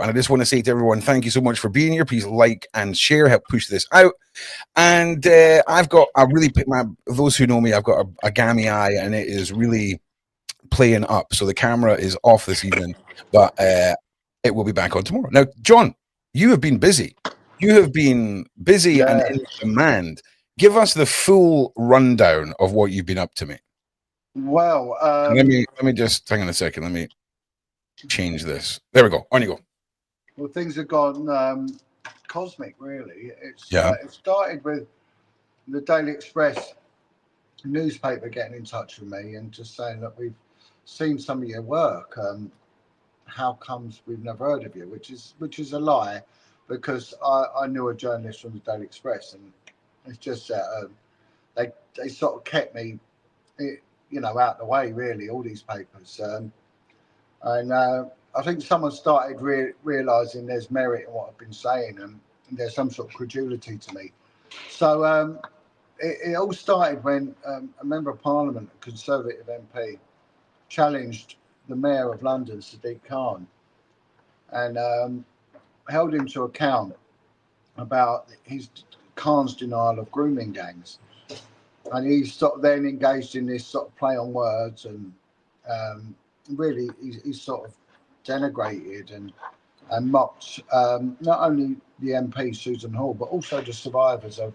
show. And I just want to say to everyone, thank you so much for being here. Please like and share, help push this out. And those who know me, I've got a gammy eye, and it is really playing up. So the camera is off this evening, but it will be back on tomorrow. Now, John, you have been busy. You have been busy and in demand. Give us the full rundown of what you've been up to, mate. Well, let me just hang on a second. Let me change this. There we go. On you go. Well, things have gone cosmic, really. It started with the Daily Express newspaper getting in touch with me and just saying that we've seen some of your work. How comes we've never heard of you? Which is a lie, because I knew a journalist from the Daily Express, and it's just that they sort of kept me, out the way, really, all these papers. And I think someone started realising there's merit in what I've been saying, and there's some sort of credulity to me. So it all started when a member of Parliament, a Conservative MP, challenged the Mayor of London, Sadiq Khan, and held him to account about Khan's denial of grooming gangs. And he sort of then engaged in this sort of play on words, and really he sort of denigrated and mocked not only the MP Susan Hall, but also the survivors of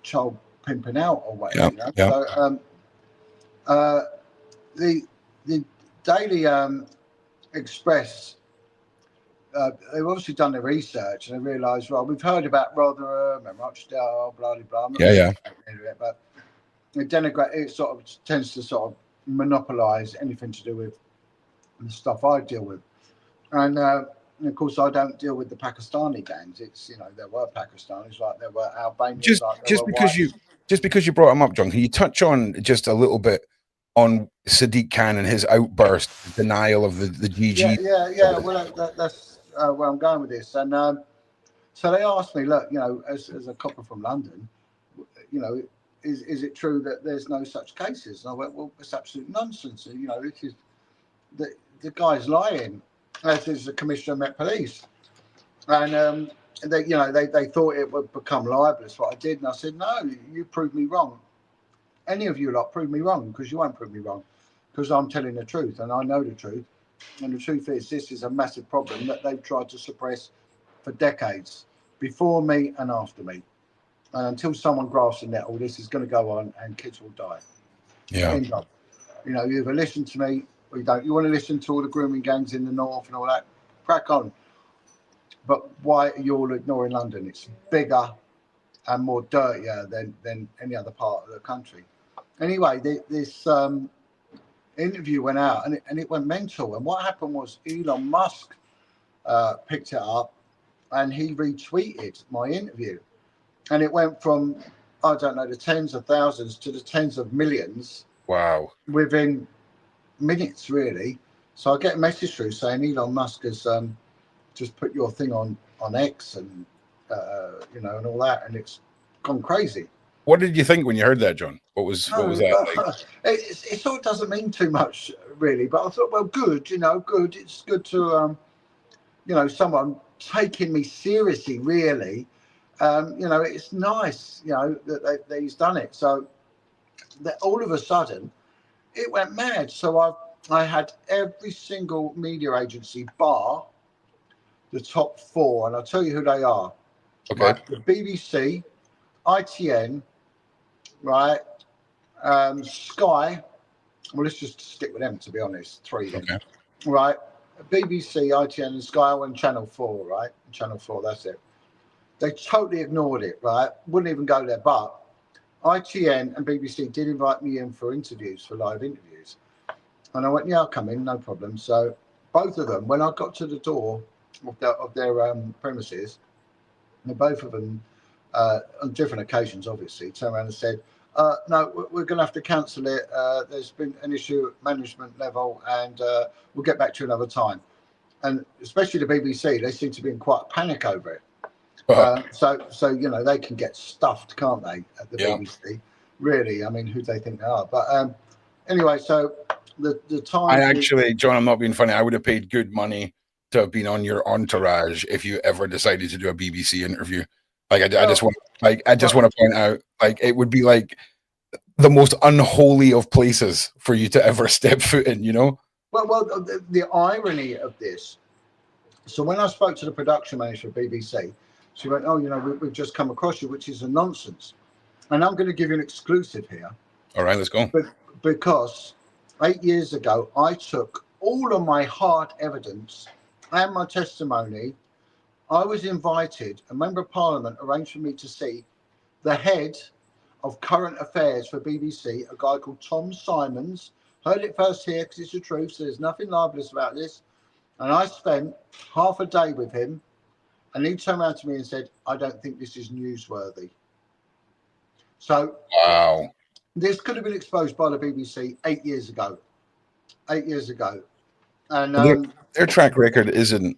child pimping out or whatever. So the Daily Express, they've obviously done their research and they realised, well, we've heard about Rotherham and Rochdale, blah blah blah. But it sort of tends to sort of monopolise anything to do with the stuff I deal with, and of course I don't deal with the Pakistani gangs. It's there were Pakistanis, like there were Albanians. Just because you brought him up, John, can you touch on just a little bit on Sadiq Khan and his outburst, denial of the GG? Yeah. Well, that's where I'm going with this. And so they asked me, look, as a copper from London, is it true that there's no such cases? And I went, well, it's absolute nonsense. This is the guy's lying. As is the Commissioner of Met Police, and they thought it would become libelous what I did, and I said, no, you proved me wrong. Any of you lot prove me wrong, because you won't prove me wrong, because I'm telling the truth and I know the truth. And the truth is, this is a massive problem that they've tried to suppress for decades, before me and after me. And until someone grasps the nettle, this is going to go on and kids will die. Yeah. End of. You either listen to me or you don't. You want to listen to all the grooming gangs in the north and all that, crack on. But why are you all ignoring London? It's bigger and more dirtier than any other part of the country. Anyway, this interview went out and it went mental. And what happened was Elon Musk picked it up and he retweeted my interview. And it went from, I don't know, the tens of thousands to the tens of millions. Wow. Within minutes, really. So I get a message through saying Elon Musk has just put your thing on X and, and all that. And it's gone crazy. What did you think when you heard that, John? What was that like? It sort of doesn't mean too much, really. But I thought, well, good, good. It's good to, someone taking me seriously, really. It's nice, that he's done it. So that all of a sudden, it went mad. So I had every single media agency bar the top four, and I'll tell you who they are. Okay. Right? The BBC, ITN, right? Sky. Well, let's just stick with them, to be honest. Three then. Okay. Right? BBC, ITN, and Sky, and Channel 4, right? Channel 4, that's it. They totally ignored it, right? Wouldn't even go there. But ITN and BBC did invite me in for interviews, for live interviews. And I went, yeah, I'll come in, no problem. So both of them, when I got to the door of their premises, and both of them, on different occasions, obviously, turned around and said, no, we're going to have to cancel it. There's been an issue at management level, and we'll get back to you another time. And especially the BBC, they seem to be in quite a panic over it. So they can get stuffed, can't they, at the BBC? Really, I mean, who do they think they are? But anyway, so the time. John, I'm not being funny. I would have paid good money to have been on your entourage if you ever decided to do a BBC interview. Like, I just want to point out, like, it would be like the most unholy of places for you to ever step foot in, you know? Well, the irony of this. So when I spoke to the production manager of BBC, she went, "Oh, you know, we've just come across you," which is a nonsense. And I'm going to give you an exclusive here. All right, let's go. Because 8 years ago, I took all of my hard evidence and my testimony. I was invited, a member of Parliament arranged for me to see the head of current affairs for BBC, a guy called Tom Simons. Heard it first here because it's the truth, so there's nothing libelous about this. And I spent half a day with him, and he turned around to me and said, "I don't think this is newsworthy." So, wow, this could have been exposed by the BBC 8 years ago. 8 years ago. And their track record isn't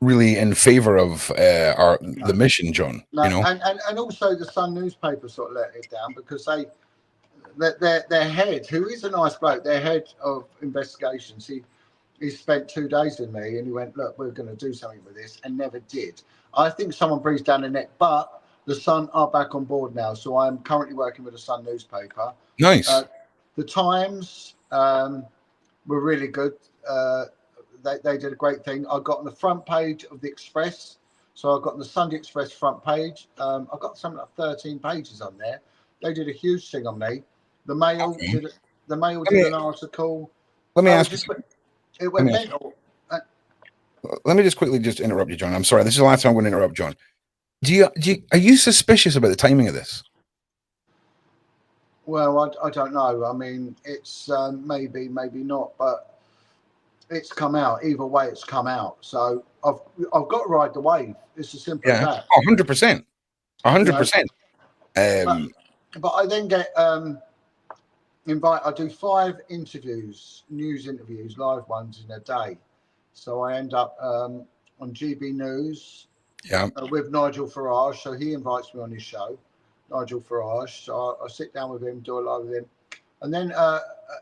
really in favor of the mission, John. No, you know, and also the Sun newspaper sort of let it down because their head, who is a nice bloke, their head of investigations, he spent 2 days with me and he went, "Look, we're going to do something with this," and never did. I think someone breathed down the neck, but the Sun are back on board now, so I'm currently working with the Sun newspaper. Nice. The Times were really good. They did a great thing. I got on the front page of the Express, so I got on the Sunday Express front page. I got something like 13 pages on there. They did a huge thing on me. The Mail did an article. Let me ask you. It went mental. Let me just quickly interrupt you, John. I'm sorry. This is the last time I'm going to interrupt John. Are you suspicious about the timing of this? Well, I don't know. I mean, it's maybe not, but it's come out. Either way, it's come out. So I've got to ride the wave. It's as simple as that. 100%. 100%. But I then get I do 5 interviews, news interviews, live ones in a day. So I end up on GB News with Nigel Farage. So he invites me on his show, Nigel Farage. So I sit down with him, do a live with him. And then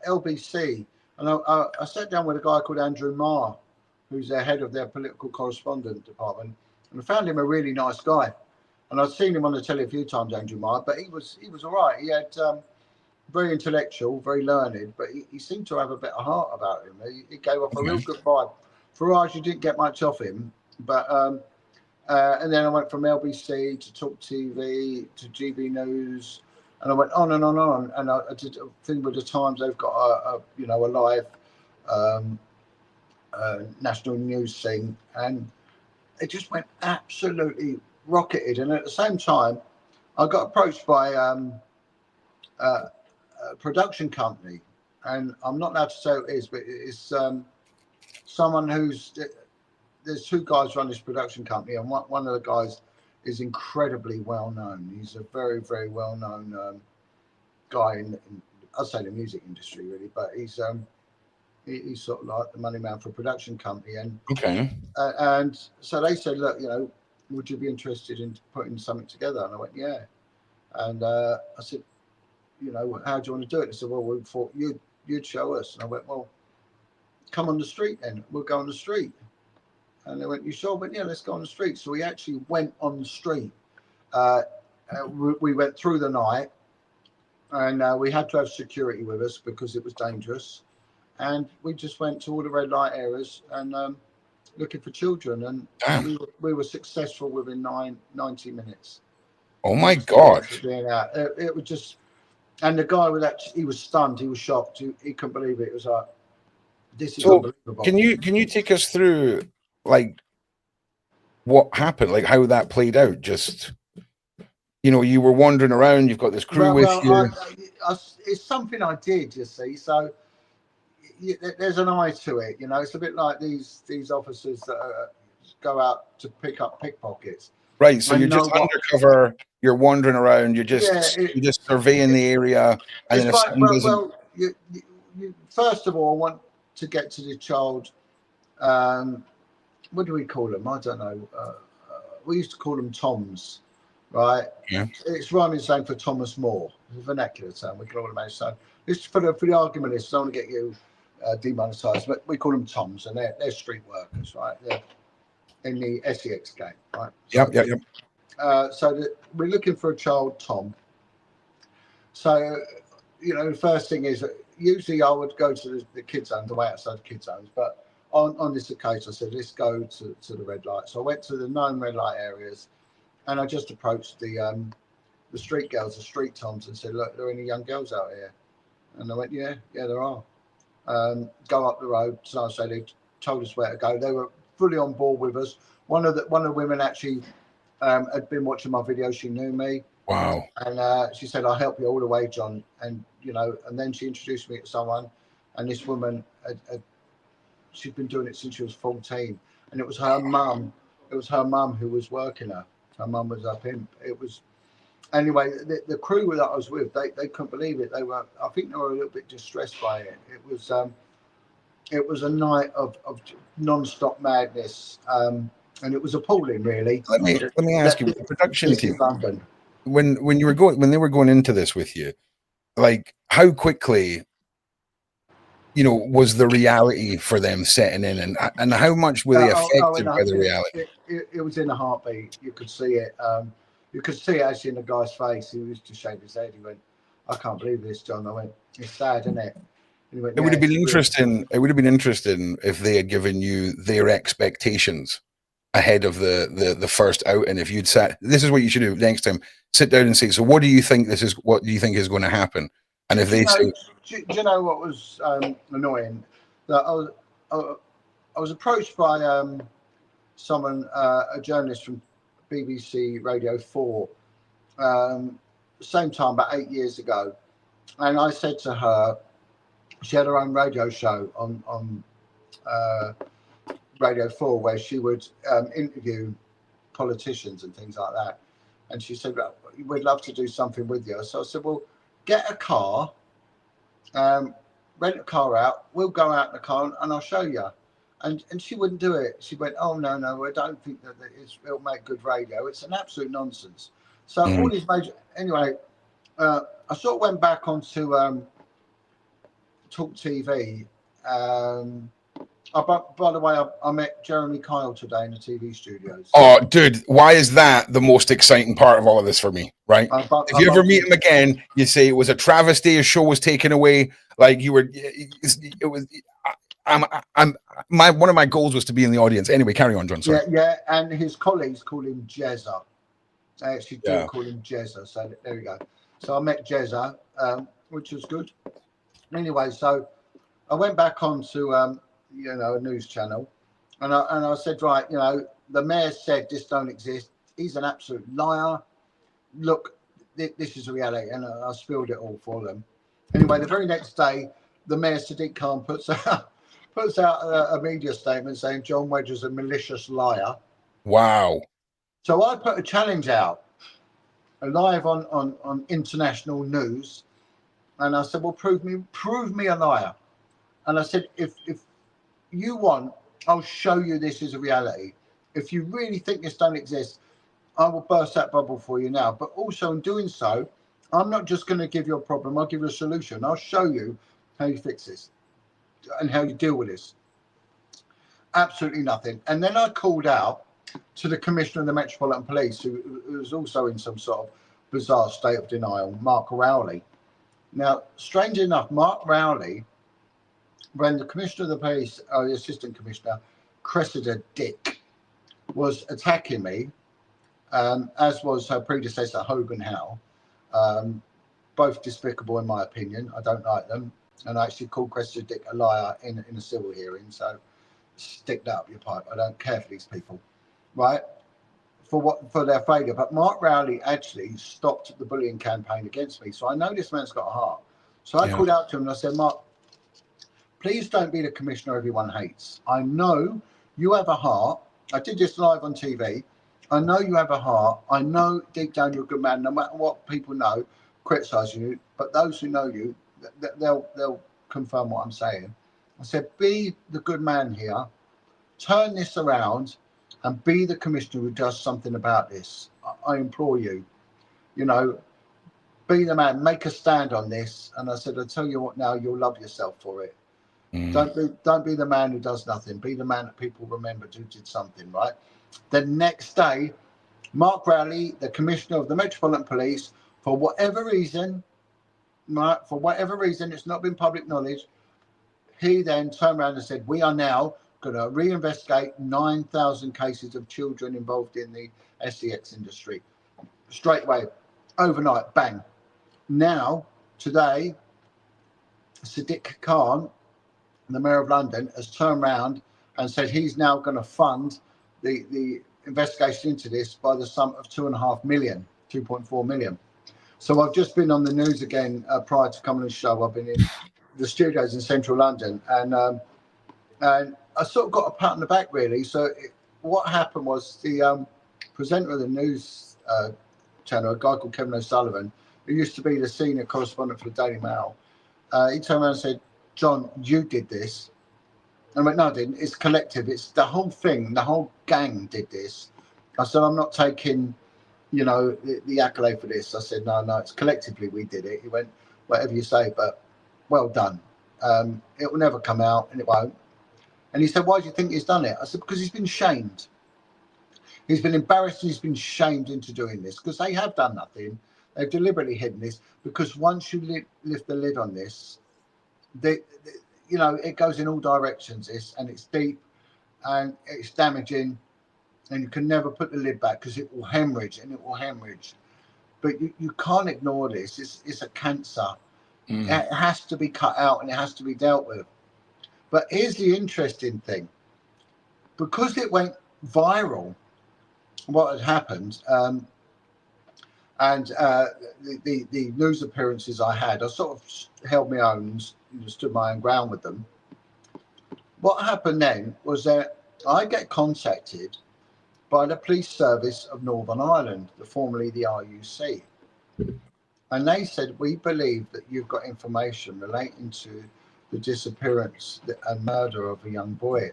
LBC. And I sat down with a guy called Andrew Marr, who's the head of their political correspondent department. And I found him a really nice guy. And I'd seen him on the telly a few times, Andrew Marr, but he was all right. He had very intellectual, very learned, but he seemed to have a bit of heart about him. He gave off a real good vibe. Farage, you didn't get much off him, but and then I went from LBC to Talk TV to GB News, and I went on and on and on. And I did a thing with the Times. They've got a live national news thing, and it just went absolutely rocketed. And at the same time, I got approached by a production company, and I'm not allowed to say who it is, but it's someone there's 2 guys run this production company, and one of the guys is incredibly well known. He's a very, very well known guy in I'd say the music industry, really, but he's sort of like the money man for a production company. And and so they said, "Look, would you be interested in putting something together?" And I went, "Yeah." And I said, "How do you want to do it?" They said, "Well, we thought you'd show us." And I went, "Well, come on the street then. We'll go on the street." And they went, "You sure?" I went, "Yeah, let's go on the street." So we actually went on the street. We went through the night, and we had to have security with us because it was dangerous. And we just went to all the red light areas and looking for children. And we were successful within 90 minutes. Oh my God. It was just, and the guy he was stunned, he was shocked, he couldn't believe it. It was like, this is unbelievable. Can you take us through like what happened, like how that played out? Just, you were wandering around, you've got this crew with you. It's something I did, you see. So there's an eye to it, It's a bit like these officers that go out to pick up pickpockets. Right, so you're just undercover. You're wandering around. You're just surveying the area. And then you first of all, I want to get to the child. What do we call them? I don't know. We used to call them Toms, right? Yeah. It's rhyming slang for Thomas More. It's a vernacular term. We call them so. It's for the argument. It's don't want to get you demonetised, but we call them Toms, and they're street workers, right? They're in the SEX game, right? Yep, yep, yep. So we're looking for a child Tom. So, the first thing is usually I would go to the kids' zone, the way outside the kids' zones, but on this occasion I said, let's go to the red light. So I went to the known red light areas, and I just approached the street girls, the street Toms, and said, look, are there any young girls out here? And they went, yeah, there are. Go up the road. So they told us where to go. They were fully on board with us. One of the women actually had been watching my videos. She knew me. Wow. And she said, I'll help you all the way, John. And, and then she introduced me to someone. And this woman, she'd been doing it since she was 14. And it was her mum. It was her mum who was working her. Her mum was a pimp. It was, anyway, the crew that I was with, they couldn't believe it. I think they were a little bit distressed by it. It was a night of non-stop madness. And it was appalling, really. Let me ask you, the production team, London. when they were going into this with you, like how quickly, was the reality for them setting in, and how much were they affected by the reality? It was in a heartbeat. You could see it. You could see it actually in the guy's face. He used to shake his head. He went, "I can't believe this, John." I went, "It's sad, isn't it?" And he went, It would have been interesting. It would have been interesting if they had given you their expectations ahead of the first out, and if you'd said, "This is what you should do next time," sit down and say, "So, what do you think What do you think is going to happen?" And if they say, do you know what was annoying? That I was approached by someone, a journalist from BBC Radio 4, same time, about 8 years ago, and I said to her, she had her own radio show on Radio 4 where she would interview politicians and things like that, and she said, well, we'd love to do something with you. So I said, well, get a car, rent a car out, we'll go out in the car and I'll show you. And she wouldn't do it. She went, oh, no, I don't think that it'll make good radio. It's an absolute nonsense. So all these major, anyway, I sort of went back onto Talk TV. By the way, I met Jeremy Kyle today in the TV studios. Oh, dude, why is that the most exciting part of all of this for me, right? If you ever meet him again, you say it was a travesty, his show was taken away, like you were, it was, one of my goals was to be in the audience. Anyway, carry on, John. Sorry. Yeah, and his colleagues call him Jezza. They actually do call him Jezza, so there we go. So I met Jezza, which was good. Anyway, so I went back onto a news channel, and I said, right, the mayor said this don't exist. He's an absolute liar. Look, this is a reality, and I spilled it all for them. Anyway, the very next day, the mayor Sadiq Khan puts out a media statement saying John Wedger's a malicious liar. Wow. So I put a challenge out, live on international news, and I said, well, prove me a liar. And I said, if you want, I'll show you this is a reality. If you really think this don't exist, I will burst that bubble for you now. But also in doing so, I'm not just going to give you a problem. I'll give you a solution. I'll show you how you fix this and how you deal with this. Absolutely nothing. And then I called out to the Commissioner of the Metropolitan Police, who was also in some sort of bizarre state of denial, Mark Rowley. Now, strange enough, Mark Rowley, when the Commissioner of the Police, or the Assistant Commissioner, Cressida Dick, was attacking me, as was her predecessor, Hogan Howe, both despicable in my opinion. I don't like them. And I actually called Cressida Dick a liar in a civil hearing. So stick that up your pipe. I don't care for these people, right? For their failure. But Mark Rowley actually stopped the bullying campaign against me. So I know this man's got a heart. So I called out to him and I said, Mark, please don't be the commissioner everyone hates. I know you have a heart. I did this live on TV. I know you have a heart. I know deep down you're a good man, no matter what people know, criticizing you. But those who know you, they'll confirm what I'm saying. I said, be the good man here. Turn this around and be the commissioner who does something about this. I implore you. be the man, make a stand on this. And I said, I'll tell you what now, you'll love yourself for it. Don't be the man who does nothing. Be the man that people remembered who did something, right? The next day, Mark Rowley, the Commissioner of the Metropolitan Police, for whatever reason, right, it's not been public knowledge, he then turned around and said, we are now going to reinvestigate 9,000 cases of children involved in the SEX industry. Straight away, overnight, bang. Now, today, Sadiq Khan, the Mayor of London, has turned around and said he's now going to fund the investigation into this by the sum of 2.5 million, 2.4 million. So I've just been on the news again prior to coming on the show. I've been in the studios in central London, and I sort of got a pat on the back, really. So what happened was the presenter of the news channel, a guy called Kevin O'Sullivan, who used to be the senior correspondent for the Daily Mail, he turned around and said, John, you did this. And I went, no, I didn't. It's collective. It's the whole thing. The whole gang did this. I said, I'm not taking, the accolade for this. I said, no, it's collectively we did it. He went, whatever you say, but well done. It will never come out, and it won't. And he said, why do you think he's done it? I said, because he's been shamed. He's been embarrassed and he's been shamed into doing this, because they have done nothing. They've deliberately hidden this, because once you lift the lid on this, it goes in all directions, and it's deep and it's damaging, and you can never put the lid back because it will hemorrhage. But you can't ignore this. It's a cancer. It has to be cut out and it has to be dealt with. But here's the interesting thing. Because it went viral, what had happened, and the news appearances I had, I sort of held my own, stood my own ground with them. What happened then was that I get contacted by the police service of Northern Ireland, formerly the RUC. And they said, we believe that you've got information relating to the disappearance and murder of a young boy.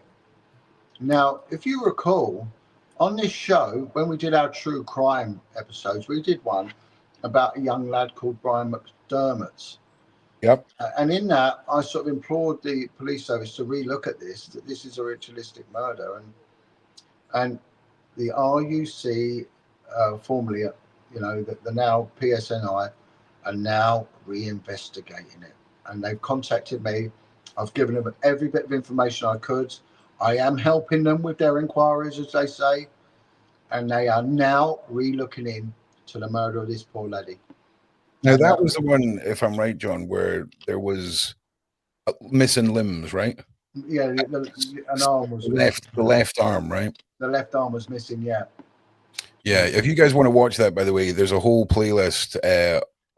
Now, if you recall, on this show, when we did our true crime episodes, we did one about a young lad called Brian McDermott. Yep. And in that, I sort of implored the police service to relook at this, that this is a ritualistic murder. And the RUC, formerly, the now PSNI, are now reinvestigating it. And they've contacted me. I've given them every bit of information I could. I am helping them with their inquiries, as they say. And they are now re-looking into the murder of this poor laddie. Now, that was the one, if I'm right, John, where there was missing limbs, right? Yeah, an arm was the left arm, right? The left arm was missing, yeah. Yeah, if you guys want to watch that, by the way, there's a whole playlist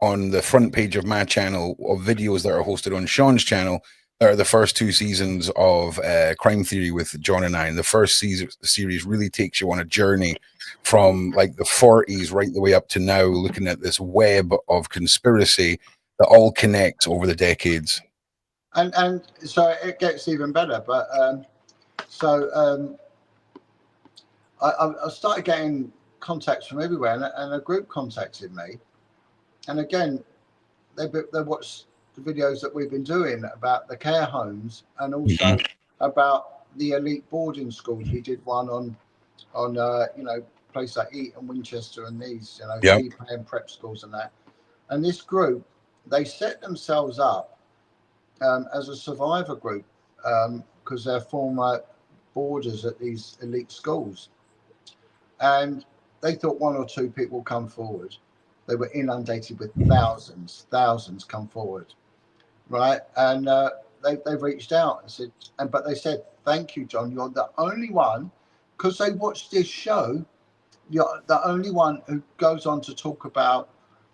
on the front page of my channel of videos that are hosted on Shaun's channel. That are the first 2 seasons of Crime Theory with John and I. And the first series really takes you on a journey from like the 40s right the way up to now, looking at this web of conspiracy that all connects over the decades. And so it gets even better. But I started getting contacts from everywhere, and a group contacted me. And again, they watched the videos that we've been doing about the care homes, and also about the elite boarding schools. We did one on places like Eton, Winchester, and these and prep schools and that. And this group, they set themselves up as a survivor group because they're former boarders at these elite schools, and they thought 1 or 2 people come forward. They were inundated with thousands come forward. Right, and they've reached out and said, but they said, "Thank you, John. You're the only one," because they watched this show. You're the only one who goes on to talk about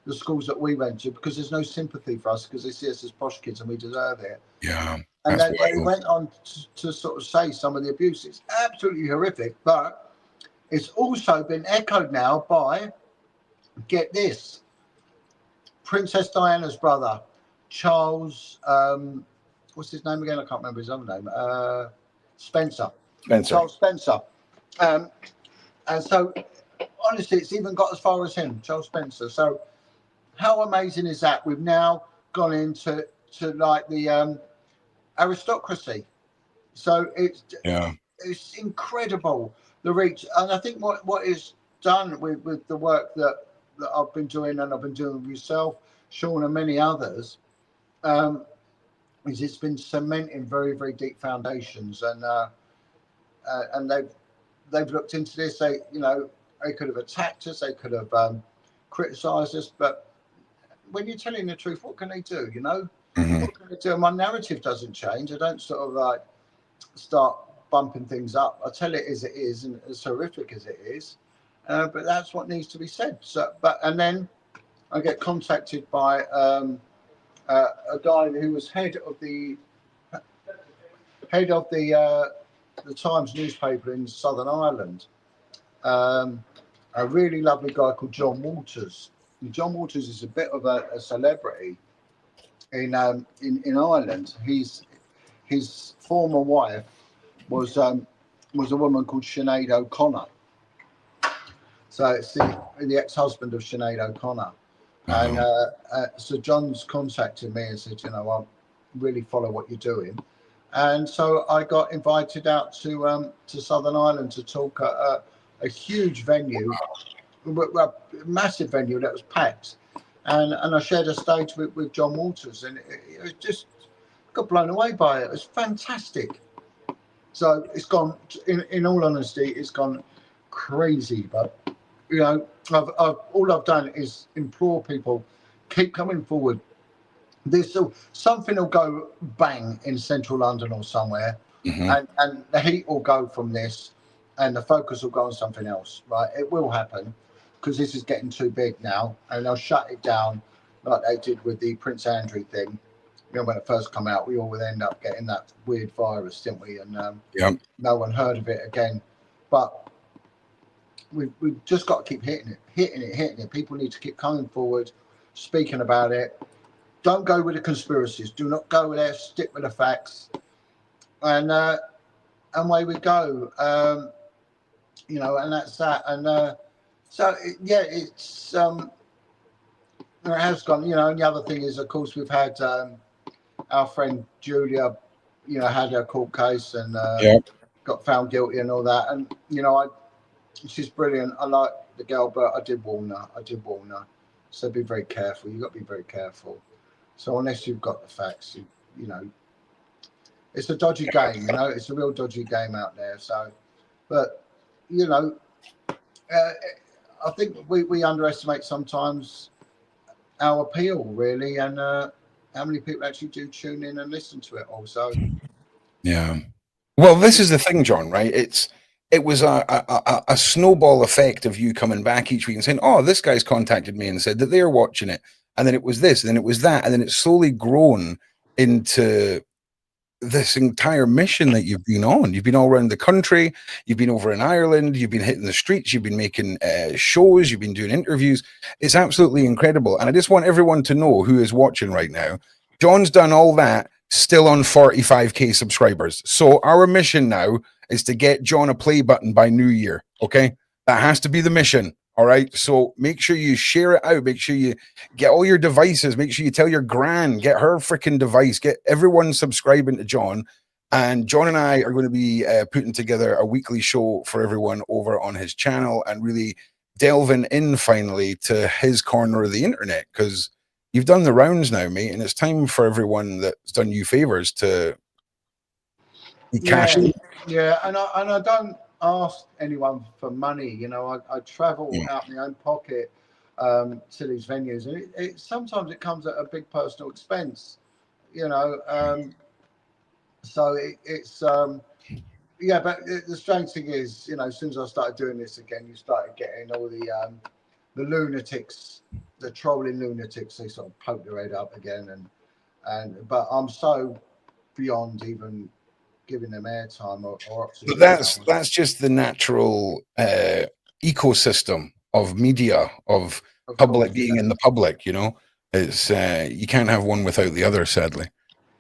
the schools that we went to, because there's no sympathy for us, because they see us as posh kids and we deserve it. Yeah, and they went on to sort of say some of the abuse. It's absolutely horrific, but it's also been echoed now by, get this, Princess Diana's brother. Charles, what's his name again? I can't remember his other name. Spencer. Charles Spencer. And so, honestly, it's even got as far as him, Charles Spencer. So how amazing is that? We've now gone into like the aristocracy. So it's incredible, the reach. And I think what is done with the work that I've been doing, and I've been doing with yourself, Shaun, and many others, is it's been cementing very, very deep foundations. And they've looked into this. They could have attacked us, they could have criticised us, but when you're telling the truth, what can they do? What can they do? And my narrative doesn't change. I don't sort of like start bumping things up. I tell it as it is, and as horrific as it is. But that's what needs to be said. And then I get contacted by a guy who was head of the Times newspaper in Southern Ireland. A really lovely guy called John Walters. And John Walters is a bit of a celebrity in Ireland. His former wife was a woman called Sinead O'Connor. So it's the ex-husband of Sinead O'Connor. And so John's contacted me and said, I really follow what you're doing. And so I got invited out to Southern Ireland to talk at a huge venue, a massive venue that was packed. And I shared a stage with John Walters, and it was just got blown away by it. It was fantastic. So it's gone, in all honesty, it's gone crazy. But, all I've done is implore people, keep coming forward. Something will go bang in central London or somewhere, and the heat will go from this, and the focus will go on something else, right? It will happen, because this is getting too big now, and they'll shut it down like they did with the Prince Andrew thing. When it first came out, we all would end up getting that weird virus, didn't we? And no one heard of it again. But we've just got to keep hitting it. People need to keep coming forward, speaking about it. Don't go with the conspiracies. Do not go there. Stick with the facts. And away we go. And that's that. And it has gone. And the other thing is, of course, we've had our friend Julia, had her court case and got found guilty and all that. And she's brilliant. I like the girl, but I did warn her. So be very careful. You've got to be very careful. So unless you've got the facts, it's a dodgy game. It's a real dodgy game out there. So, but I think we underestimate sometimes our appeal, really, and how many people actually do tune in and listen to it also. Yeah. Well, this is the thing, John, right? It was a snowball effect of you coming back each week and saying, oh, this guy's contacted me and said that they're watching it. And then it was this, and then it was that. And then it's slowly grown into this entire mission that you've been on. You've been all around the country. You've been over in Ireland. You've been hitting the streets. You've been making shows. You've been doing interviews. It's absolutely incredible. And I just want everyone to know who is watching right now. John's done all that, still on 45K subscribers. So our mission now is to get John a play button by New Year. Okay. That has to be the mission. All right. So make sure you share it out. Make sure you get all your devices. Make sure you tell your gran, get her freaking device, get everyone subscribing to John. And John and I are going to be putting together a weekly show for everyone over on his channel and really delving in finally to his corner of the internet, because you've done the rounds now, mate. And it's time for everyone that's done you favors to be cashed. Yeah. And I don't ask anyone for money. I travel out my own pocket to these venues, and it sometimes it comes at a big personal expense. So it's but the strange thing is, as soon as I started doing this again, you started getting all the lunatics, the trolling lunatics. They sort of poke their head up again, but I'm so beyond even giving them airtime or But that's just the natural ecosystem of media, of public being in the public. It's you can't have one without the other, sadly.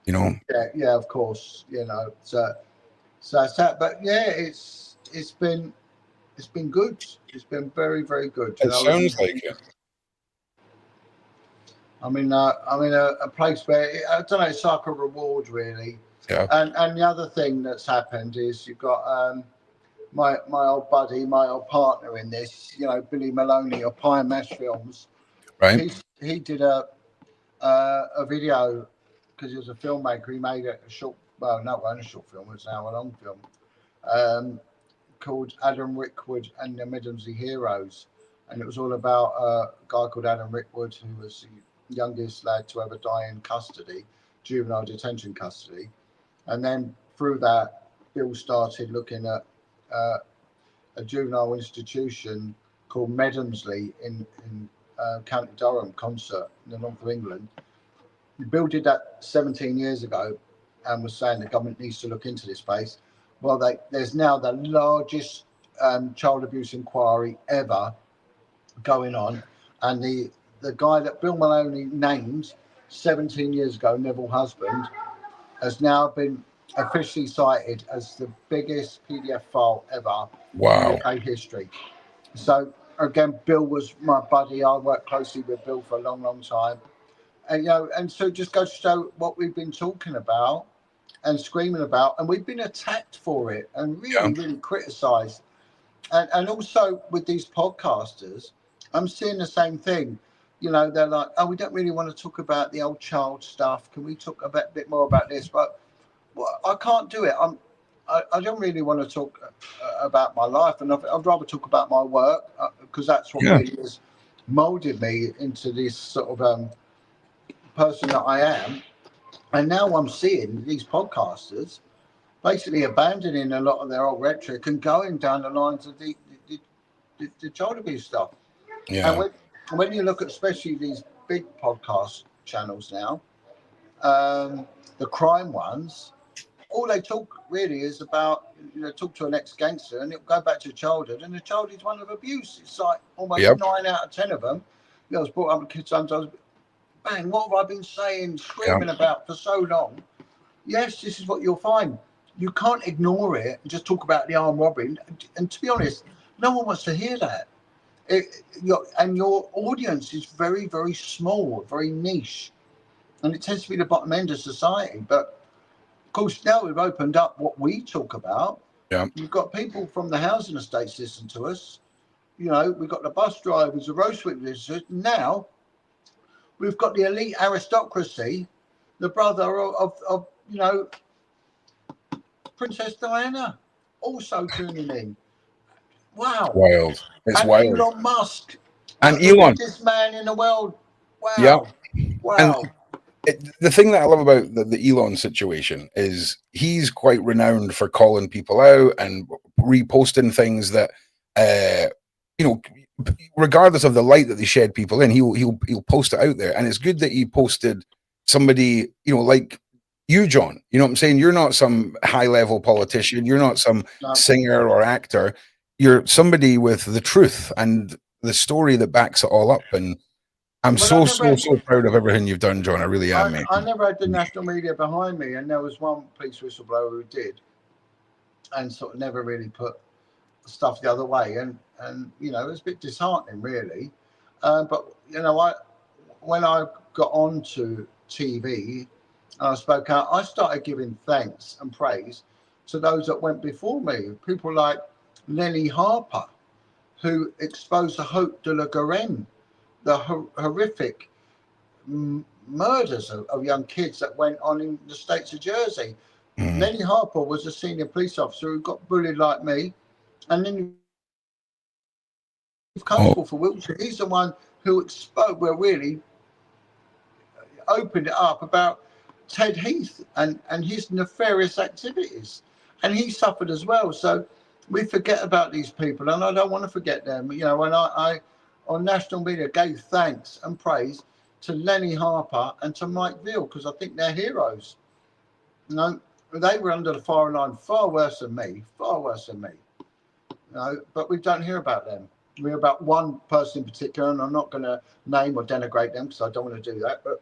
Yeah, of course. So that's that. But yeah, it's been good. It's been very, very good. It sounds like it. I'm in a place where I don't know. It's like a reward, really. Yeah. And the other thing that's happened is you've got my old buddy, my old partner in this. You know, Billy Maloney of Pie and Mash Films. Right. He did a video because he was a filmmaker. He made a short. Well, no, it wasn't a short film. It was an hour-long film called Adam Rickwood and the Middensley Heroes, and it was all about a guy called Adam Rickwood, who was the youngest lad to ever die in custody, juvenile detention custody. And then through that, Bill started looking at a juvenile institution called Medhamsley in County Durham, Concert, in the north of England. Bill did that 17 years ago and was saying the government needs to look into this place. Well, there's now the largest child abuse inquiry ever going on. And the guy that Bill Maloney named 17 years ago, Neville Husband, has now been officially cited as the biggest PDF file ever in UK history. So again, Bill was my buddy. I worked closely with Bill for a long, long time. And and so it just goes to show what we've been talking about and screaming about, and we've been attacked for it and really criticised. And also with these podcasters, I'm seeing the same thing. You know, they're like, oh, we don't really want to talk about the old child stuff. Can we talk a bit more about this? But well, I can't do it. I don't really want to talk about my life, and I'd rather talk about my work because that's what really has molded me into this sort of person that I am. And now I'm seeing these podcasters basically abandoning a lot of their old rhetoric and going down the lines of the child abuse stuff. Yeah. And when you look at especially these big podcast channels now, the crime ones, all they talk really is about, talk to an ex-gangster and it'll go back to childhood, and the child is one of abuse. It's like almost 9 out of 10 of them. I was brought up with kids sometimes. Bang, what have I been saying, screaming about for so long? Yes, this is what you'll find. You can't ignore it and just talk about the armed robbery. And to be honest, no one wants to hear that. And your audience is very, very small, very niche. And it tends to be the bottom end of society. But, of course, now we've opened up what we talk about. Yeah. You've got people from the housing estates listen to us. We've got the bus drivers, the road sweepers. Now, we've got the elite aristocracy, the brother of Princess Diana, also tuning in. Wow. Wild. It's and wild. Elon Musk. And the Elon. richest man in the world. Wow. Yeah. Wow. And the thing that I love about the Elon situation is he's quite renowned for calling people out and reposting things that, regardless of the light that they shed people in, he'll post it out there. And it's good that he posted somebody, like you, John. You know what I'm saying? You're not some high level politician. You're not some singer or actor. You're somebody with the truth and the story that backs it all up. And I'm so proud of everything you've done, John. I really am, mate. I never had the national media behind me, and there was one police whistleblower who did, and sort of never really put stuff the other way, and it was a bit disheartening, really. But when I got onto TV and I spoke out, I started giving thanks and praise to those that went before me. People like Lenny Harper, who exposed the Haute de la Garenne, the horrific murders of young kids that went on in the states of Jersey. Lenny Harper was a senior police officer who got bullied like me, and then Constable for Wiltshire. He's the one who really opened it up about Ted Heath and his nefarious activities, and he suffered as well. So we forget about these people, and I don't want to forget them. When I on national media gave thanks and praise to Lenny Harper and to Mike Veal, because I think they're heroes. They were under the firing line far worse than me. But we don't hear about them. We hear about one person in particular, and I'm not going to name or denigrate them because I don't want to do that. But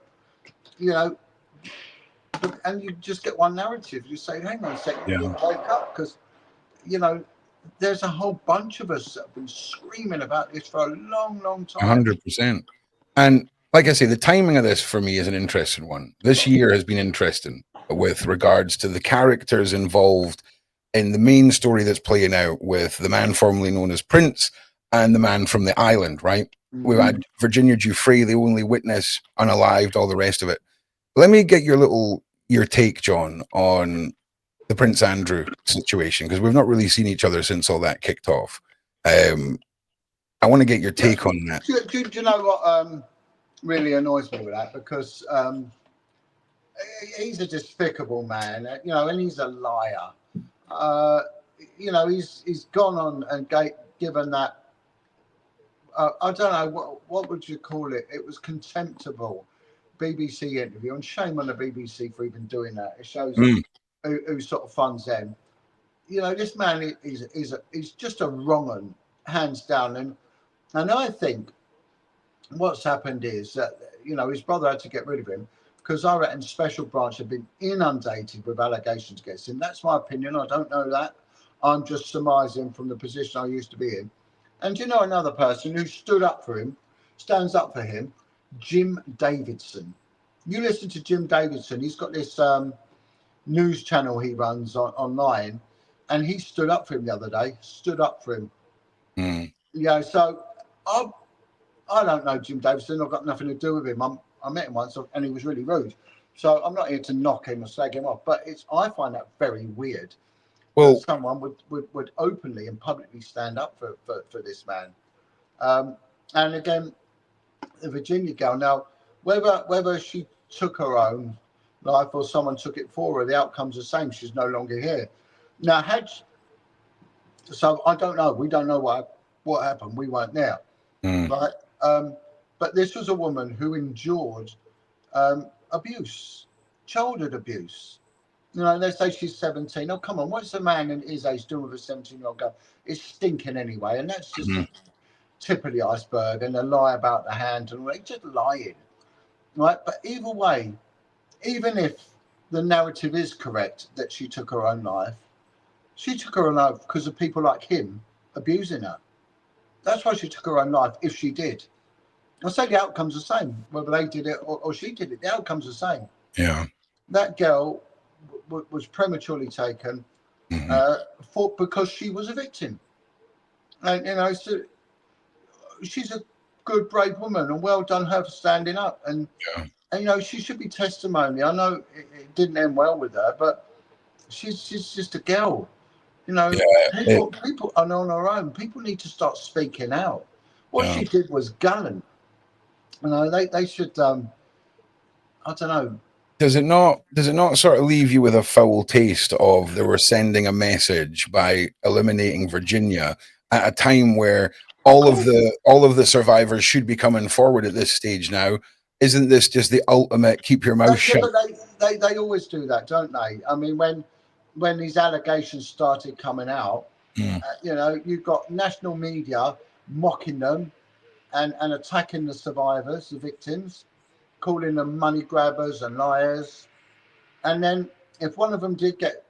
and you just get one narrative. You say, hang on a second, you need to wake up, because there's a whole bunch of us that have been screaming about this for a long, long time. 100%. And like I say, the timing of this for me is an interesting one. This year has been interesting with regards to the characters involved in the main story that's playing out with the man formerly known as Prince and the man from the island, right? Mm-hmm. We've had Virginia Giuffre, the only witness, unalived, all the rest of it. Let me get your take, John, on the Prince Andrew situation, because we've not really seen each other since all that kicked off. I want to get your take on that. Do you know what really annoys me with that? Because he's a despicable man, and he's a liar. He's gone on and given that. I don't know what would you call it. It was contemptible BBC interview, and shame on the BBC for even doing that. It shows who sort of funds them. This man is just a wrong un, hands down, and I think what's happened is that his brother had to get rid of him because I reckon Special Branch had been inundated with allegations against him. That's my opinion. I don't know that. I'm just surmising from the position I used to be in. And another person who stands up for him, Jim Davidson. You listen to Jim Davidson. He's got this news channel he runs online, and he stood up for him the other day. Stood up for him. So I don't know Jim Davidson. I've got nothing to do with him. I met him once, and he was really rude. So I'm not here to knock him or slag him off. But I find that very weird. Well, that someone would openly and publicly stand up for this man. And again, the Virginia girl. Now, whether she took her own life or someone took it for her, the outcome's the same. She's no longer here. Now, so I don't know. We don't know what happened. We weren't there, right? But this was a woman who endured abuse, childhood abuse. They say she's 17. Oh, come on. What's a man in his age doing with a 17-year-old girl? It's stinking anyway. And that's just the tip of the iceberg. And the lie about the hand and all that, just lying. Right? But either way, even if the narrative is correct that she took her own life, she took her own life because of people like him abusing her. That's why she took her own life, if she did. I say the outcome's the same, whether they did it or she did it. The outcome's the same. Yeah. That girl was prematurely taken because she was a victim. And, so she's a good, brave woman, and well done her for standing up. And she should be testimony. I know it didn't end well with her, but she's just a girl. People are on her own. People need to start speaking out. What she did was gallant. They should. I don't know. Does it not sort of leave you with a foul taste of they were sending a message by eliminating Virginia at a time where all of the survivors should be coming forward at this stage now? Isn't this just the ultimate keep your mouth shut? They always do that, don't they? I mean, when these allegations started coming out, you've got national media mocking them and attacking the survivors, the victims, calling them money grabbers and liars. And then if one of them did get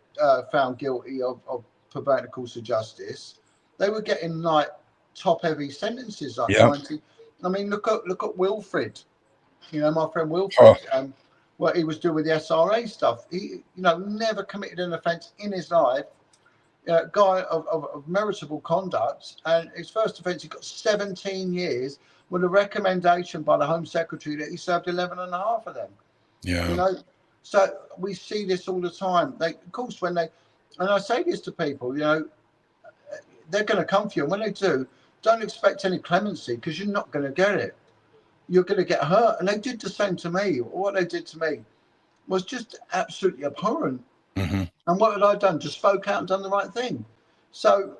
found guilty of perverting the course of justice, they were getting like top heavy sentences, like 90. I mean, look at Wilfred. My friend Wilfred, what he was doing with the SRA stuff. He, never committed an offence in his life. Guy of meritable conduct, and his first offence, he got 17 years with a recommendation by the Home Secretary that he served 11 and a half of them. Yeah. So we see this all the time. Of course, and I say this to people, they're going to come for you. And when they do, don't expect any clemency because you're not going to get it. You're going to get hurt. And they did the same to me. What they did to me was just absolutely abhorrent. Mm-hmm. And what had I done? Just spoke out and done the right thing. So,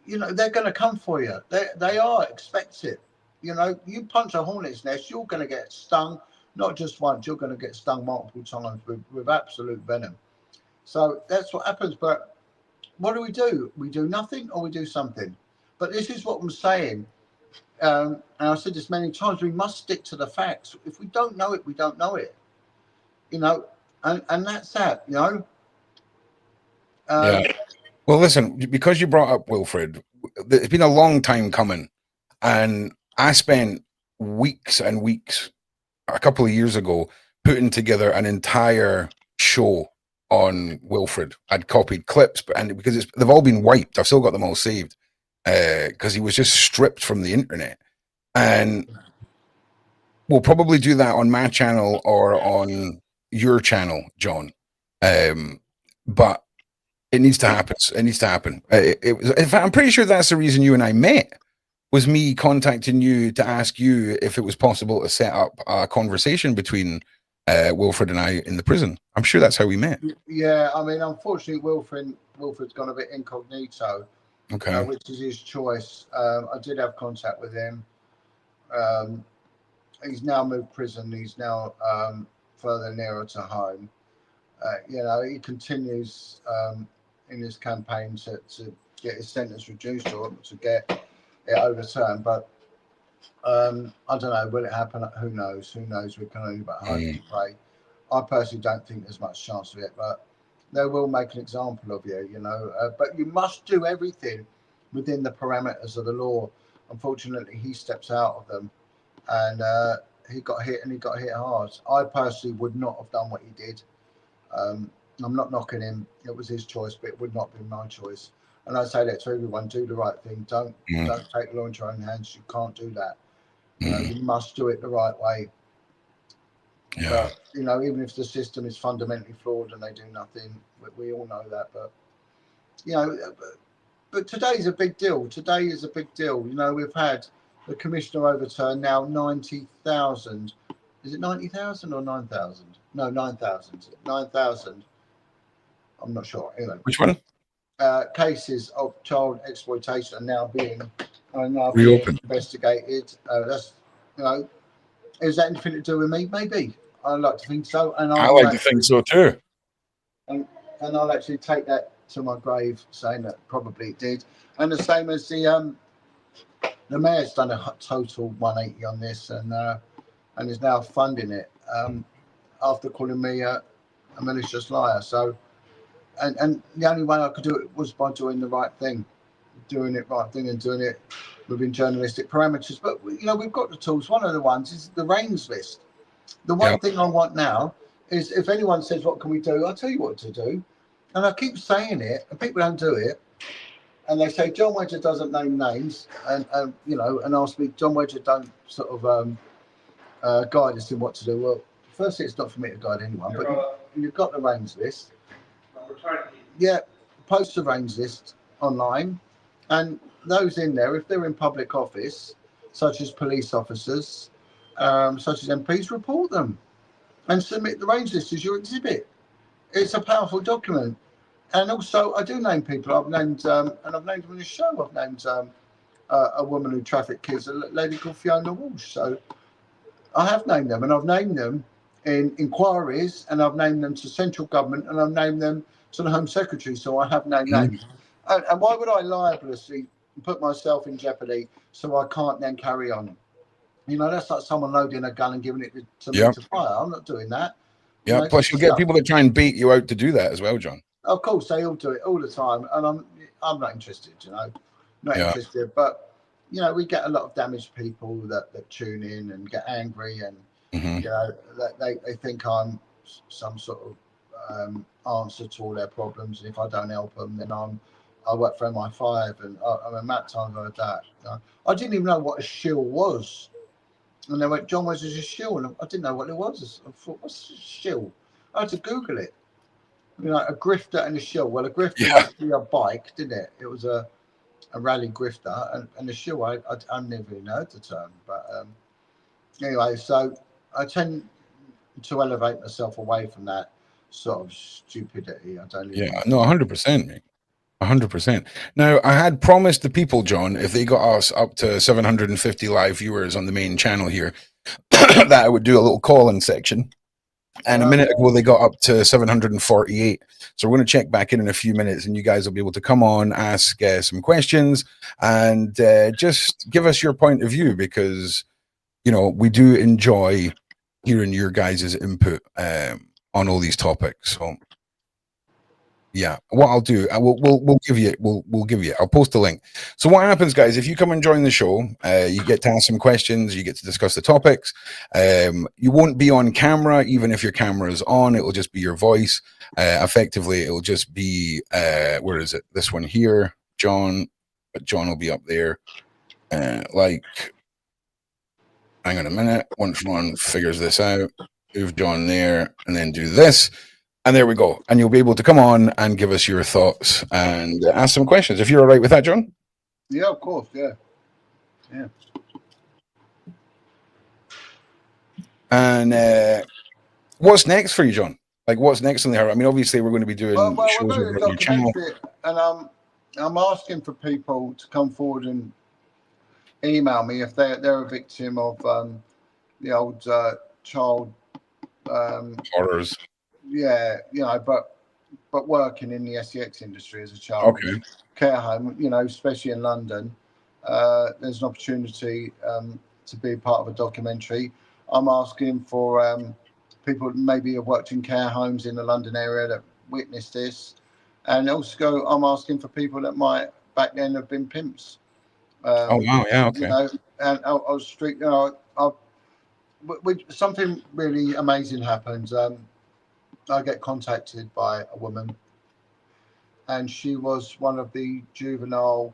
they're going to come for you. They are. Expect it. You punch a hornet's nest, you're going to get stung, not just once, you're going to get stung multiple times with absolute venom. So that's what happens. But what do? We do nothing or we do something. But this is what I'm saying. And I've said this many times, we must stick to the facts. If we don't know it, we don't know it. And that's that, Well, listen, because you brought up Wilfred, it's been a long time coming. And I spent weeks and weeks a couple of years ago putting together an entire show on Wilfred. I'd copied clips, and because they've all been wiped, I've still got them all saved because he was just stripped from the internet. And we'll probably do that on my channel or on your channel, John. But it needs to happen. It needs to happen. In fact, I'm pretty sure that's the reason you and I met, was me contacting you to ask you if it was possible to set up a conversation between Wilfred and I in the prison. I'm sure that's how we met. Yeah, I mean, unfortunately, Wilfred's gone a bit incognito, Okay. which is his choice. I did have contact with him. He's now moved prison. He's now further nearer to home. You know, he continues in his campaign to get his sentence reduced or to get it overturned. But I don't know, will it happen? Who knows? Who knows? We can only but hope and pray. I personally don't think there's much chance of it, but they will make an example of you, you know. But you must do everything within the parameters of the law. Unfortunately, he steps out of them, and he got hit, and he got hit hard. I personally would not have done what he did. I'm not knocking him. It was his choice, but it would not be my choice. And I say that to everyone: do the right thing. Don't take the law into your own hands. You can't do that. You know, you must do it the right way. Yeah. But, you know, even if the system is fundamentally flawed and they do nothing, we all know that. But, you know, but today's a big deal. Today is a big deal. You know, we've had the commissioner overturn now 90,000. Is it 90,000 or 9,000? No, 9,000. 9,000. I'm not sure. Anyway. Which one? Cases of child exploitation are now being reopened, investigated. That's, you know, is that anything to do with me? Maybe. I like to think so, and I like to think so too. And I'll actually take that to my grave, saying that probably it did. And the same as the mayor's done a total 180 on this, and is now funding it after calling me a malicious liar. So, and the only way I could do it was by doing the right thing, doing it within journalistic parameters. But you know, we've got the tools. One of the ones is the RAINS list. The one thing I want now is, if anyone says, what can we do? I'll tell you what to do. And I keep saying it, and people don't do it. And they say, John Wedger doesn't name names. And you know, and ask me, John Wedger don't sort of guide us in what to do. Well, firstly, it's not for me to guide anyone, but you've got the RAINS list. Yeah, post the RAINS list online. And those in there, if they're in public office, such as police officers, such as MPs, report them and submit the RAINS list as your exhibit. It's a powerful document. And also, I do name people. I've named, and I've named them in the show. I've named a woman who trafficked kids, a lady called Fiona Walsh. So I have named them, and I've named them in inquiries, and I've named them to central government, and I've named them to the Home Secretary. So I have named names. And why would I libelously put myself in jeopardy so I can't then carry on? You know, that's like someone loading a gun and giving it to me to fire. I'm not doing that. Yeah, you know, plus you'll get people that try and bait you out to do that as well, John. Of course, they all do it all the time, and I'm not interested, you know, not interested. But, you know, we get a lot of damaged people that tune in and get angry, and, you know, they think I'm some sort of answer to all their problems. And if I don't help them, then I work for MI5, and I mean, Matt times like that. You know? I didn't even know what a shill was. And they went, John Wedger's a shill, and I didn't know what it was. I thought, what's a shill? I had to Google it. You know, a grifter and a shill. Well, a grifter must be a bike, didn't it? It was a rally grifter, and a shill, I never even heard the term. But anyway, so I tend to elevate myself away from that sort of stupidity. I don't. No, 100%, mate. 100%. Now, I had promised the people, John, if they got us up to 750 live viewers on the main channel here, that I would do a little call-in section. And a minute ago, they got up to 748. So we're going to check back in a few minutes, and you guys will be able to come on, ask some questions, and just give us your point of view, because, you know, we do enjoy hearing your guys' input on all these topics. So Yeah, what I'll do, we'll give you. I'll post a link. So what happens, guys? If you come and join the show, you get to ask some questions. You get to discuss the topics. You won't be on camera, even if your camera is on. It will just be your voice. Effectively, it will just be where is it? This one here, John. But John will be up there. Like, hang on a minute. Once one figures this out, move John there, and then do this. And there we go. And you'll be able to come on and give us your thoughts and ask some questions. If you're all right with that, John? Yeah, of course. Yeah. Yeah. And what's next for you, John? Like, what's next on the horizon? I mean, obviously, we're going to be doing shows we're over doing a on your channel. documentary, and I'm asking for people to come forward and email me if they're a victim of the old child Horrors. Yeah, but working in the SEX industry as a child care home, especially in London, there's an opportunity to be part of a documentary. I'm asking for people that maybe have worked in care homes in the London area that witnessed this, and also I'm asking for people that might back then have been pimps. Oh wow, yeah, okay. And I was street. Something really amazing happened. I get contacted by a woman, and she was one of the juvenile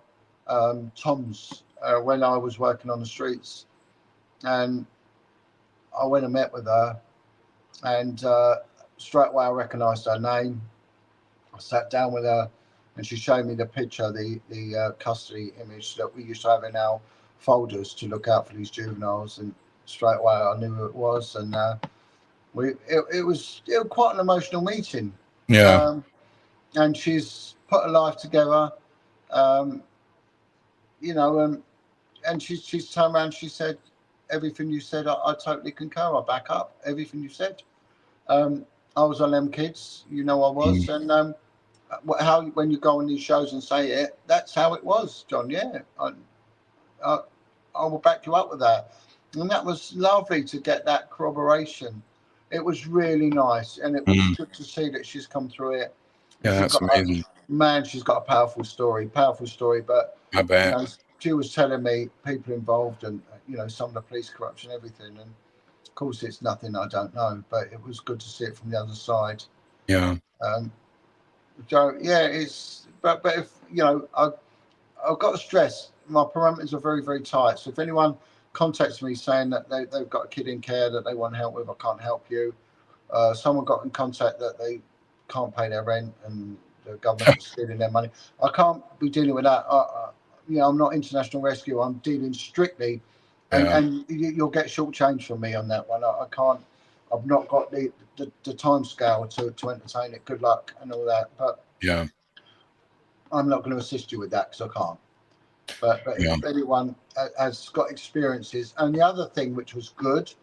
Toms when I was working on the streets. And I went and met with her, and straight away I recognised her name. I sat down with her, and she showed me the picture, the custody image that we used to have in our folders to look out for these juveniles. And straight away I knew who it was, and it was quite an emotional meeting. Yeah. And she's put her life together, um, and she's turned around. She said, "Everything you said, I totally concur. I back up everything you said. I was on them kids, I was, and how when you go on these shows and say it, that's how it was, John. Yeah, I, I will back you up with that." And that was lovely to get that corroboration. It was really nice, and it was good to see that she's come through it. Yeah, She's that's got amazing. she's got a powerful story. But I bet. she was telling me people involved, and some of the police corruption, everything. And of course, it's nothing I don't know, but it was good to see it from the other side. Yeah. So yeah, it's but if I've got to stress my parameters are very, very tight. So if anyone contacts me saying that they've got a kid in care that they want help with, I can't help you. Someone got in contact that they can't pay their rent and the government is stealing their money. I can't be dealing with that. I'm not international rescue. I'm dealing strictly, and you'll get shortchanged from me on that one. I can't. I've not got the time scale to entertain it. Good luck and all that, but yeah, I'm not going to assist you with that because I can't. But if anyone has got experiences, and the other thing which was good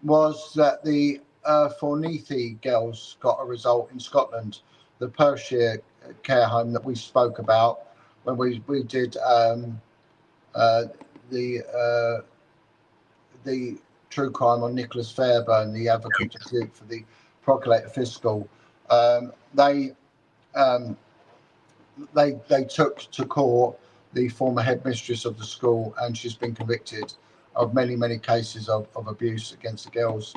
was that the Fornethi girls got a result in Scotland, the Perthshire care home that we spoke about when we did the true crime on Nicholas Fairbairn, the advocate depute for the Procurator Fiscal. They took to court the former headmistress of the school, and she's been convicted of many cases of abuse against the girls.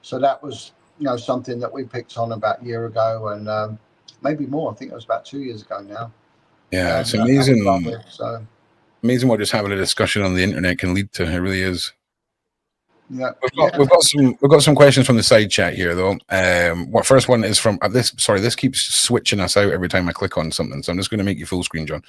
So that was something that we picked on about a year ago, and maybe more. I think it was about 2 years ago now. Yeah, it's and amazing. So amazing what just having a discussion on the internet can lead to. It really is. Yeah, we've got some questions from the side chat here though. What first one is from this keeps switching us out every time I click on something, so I'm just going to make you full screen, John.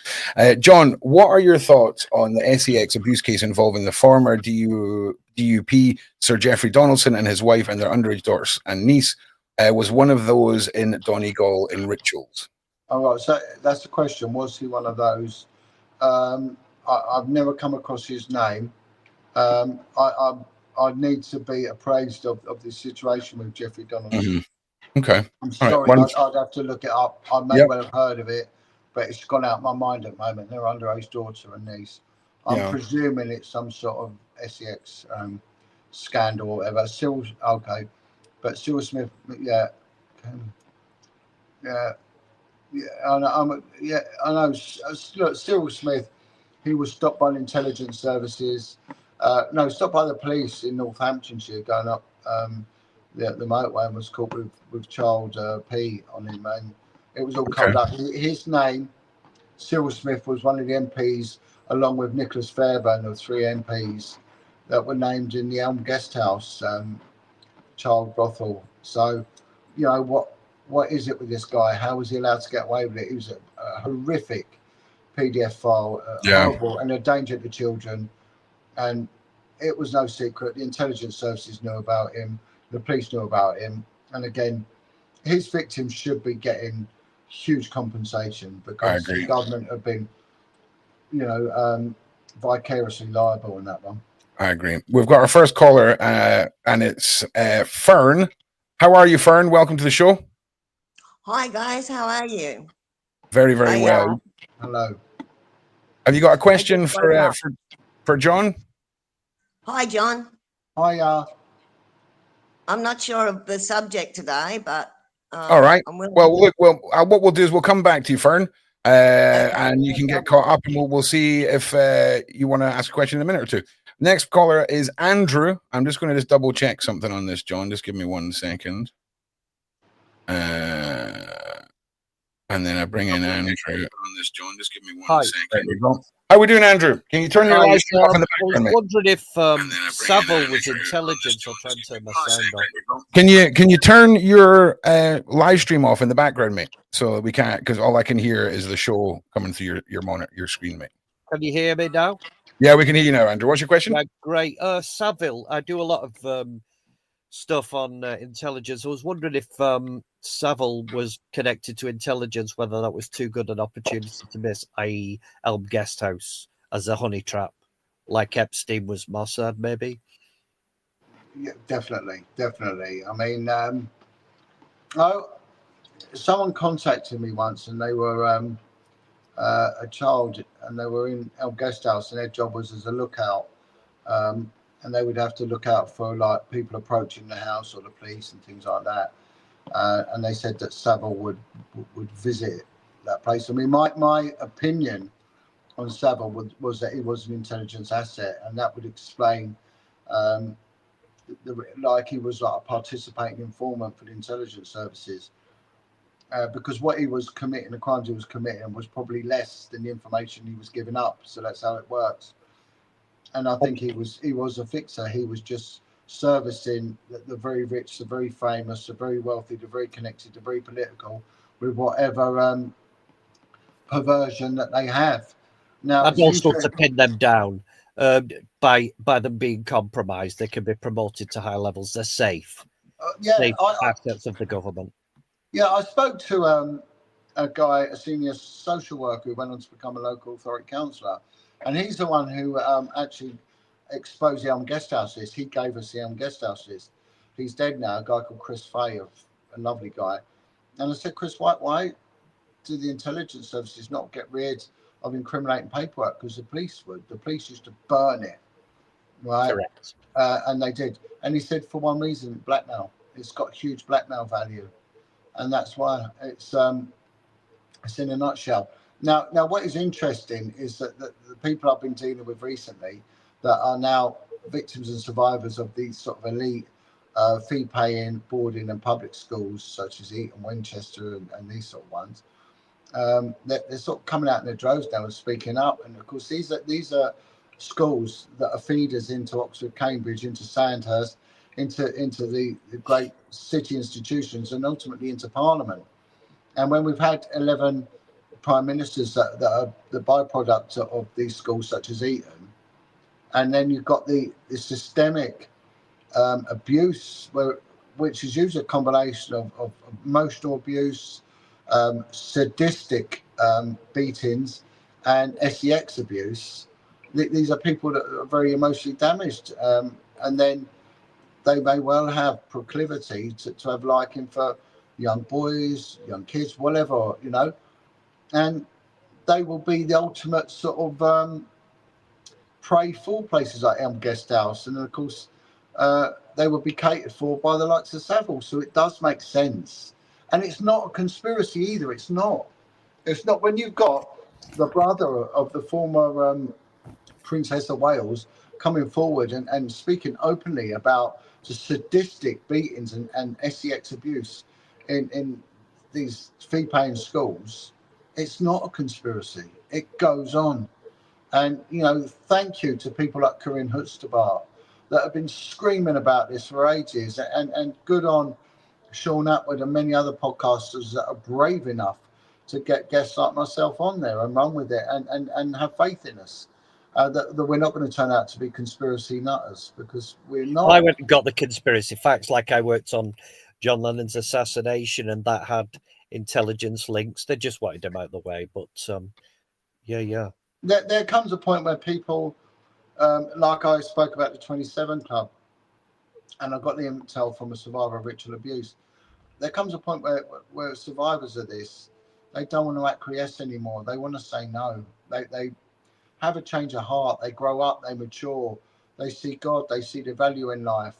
John, what are your thoughts on the SEX abuse case involving the former DUP Sir Geoffrey Donaldson and his wife and their underage daughters and niece? Was one of those in Donegal in rituals? All right, so that's the question. Was he one of those? I've never come across his name. I need to be appraised of the situation with Geoffrey Donaldson. Okay. I'm sorry, I'd have to look it up. I may well have heard of it, but it's gone out of my mind at the moment. They're underage daughter and niece. I'm presuming it's some sort of SEX scandal or whatever. Okay, but Stuart Smith, yeah. I know. Look, Cyril Smith, he was stopped by the intelligence services. No, stopped by the police in Northamptonshire going up the motorway and was caught with child P on him, and it was all covered up. His name, Cyril Smith, was one of the MPs, along with Nicholas Fairbairn, of 3 MPs that were named in the Elm Guesthouse child brothel. So, you know, what is it with this guy? How was he allowed to get away with it? It was a horrific PDF file, horrible, and a danger to children. And it was no secret. The intelligence services knew about him. The police knew about him. And again, his victims should be getting huge compensation because the government have been, you know, vicariously liable in that one. I agree. We've got our first caller, and it's Fern. How are you, Fern? Welcome to the show. Hi, guys. How are you? Very, very well. Hello. Have you got a question for John? Hi, John. Hi. I'm not sure of the subject today, but all right. Well, look. Well, what we'll do is we'll come back to you, Fern, and you can get caught up, and we'll see if you want to ask a question in a minute or two. Next caller is Andrew. I'm just going to double check something on this, John. Just give me 1 second. And then I bring in Andrew on this, John. Just give me 1 second. How are we doing, Andrew? Can you turn your live stream off in the background? I was wondering if Savile was intelligence. I'll try and turn my sound off. Can you turn your live stream off in the background, mate? So we can't, because all I can hear is the show coming through your monitor, your screen, mate. Can you hear me now? Yeah, we can hear you now, Andrew. What's your question? Yeah, great. Savile, I do a lot of stuff on intelligence. I was wondering if Savile was connected to intelligence, whether that was too good an opportunity to miss, i.e. Elm Guesthouse as a honey trap, like Epstein was Mossad, maybe? Yeah, definitely. I mean, someone contacted me once, and they were a child, and they were in Elm Guesthouse, and their job was as a lookout. And they would have to look out for like people approaching the house or the police and things like that. And they said that Savile would visit that place. I mean, my opinion on Savile was that he was an intelligence asset, and that would explain like he was like a participating informant for the intelligence services. Because what he was committing, the crimes he was committing, was probably less than the information he was giving up. So that's how it works. And I think he was a fixer. He was just servicing the very rich, the very famous, the very wealthy, the very connected, the very political, with whatever perversion that they have. Now, and also to pin them down by them being compromised. They can be promoted to high levels. They're safe. Safe assets of the government. Yeah, I spoke to a guy, a senior social worker who went on to become a local authority councillor. And he's the one who actually exposed the Elm Guesthouse list. He gave us the Elm Guesthouse list. He's dead now, a guy called Chris Fay, a lovely guy. And I said, Chris, why do the intelligence services not get rid of incriminating paperwork? Because the police would. The police used to burn it, right? Correct. And they did. And he said, for one reason, blackmail. It's got huge blackmail value. And that's why it's in a nutshell. Now, what is interesting is that the people I've been dealing with recently that are now victims and survivors of these sort of elite fee-paying boarding and public schools, such as Eton, Winchester, and these sort of ones, they're sort of coming out in their droves now and speaking up. And of course, these are schools that are feeders into Oxford, Cambridge, into Sandhurst, into the great city institutions, and ultimately into Parliament. And when we've had 11 prime ministers that are the byproduct of these schools, such as Eton, and then you've got the systemic abuse, which is usually a combination of emotional abuse, sadistic beatings, and sex abuse. These are people that are very emotionally damaged, and then they may well have proclivity to have liking for young boys, young kids, whatever, you know. And they will be the ultimate sort of prey for places like Elm Guesthouse. And of course, they will be catered for by the likes of Savile. So it does make sense. And it's not a conspiracy either. It's not. It's not when you've got the brother of the former Princess of Wales coming forward and speaking openly about the sadistic beatings and sex abuse in these fee-paying schools. It's not a conspiracy. It goes on. And, thank you to people like Corinne Hutstabar that have been screaming about this for ages. And good on Shaun Attwood and many other podcasters that are brave enough to get guests like myself on there and run with it and have faith in us. That we're not going to turn out to be conspiracy nutters, because we're not. I went and got the conspiracy facts, like I worked on John Lennon's assassination, and that had intelligence links. They just wanted him out of the way, but yeah. There comes a point where people, like I spoke about the 27 Club, and I got the intel from a survivor of ritual abuse. There comes a point where survivors of this, they don't want to acquiesce anymore. They want to say no. They have a change of heart. They grow up. They mature. They see God. They see the value in life.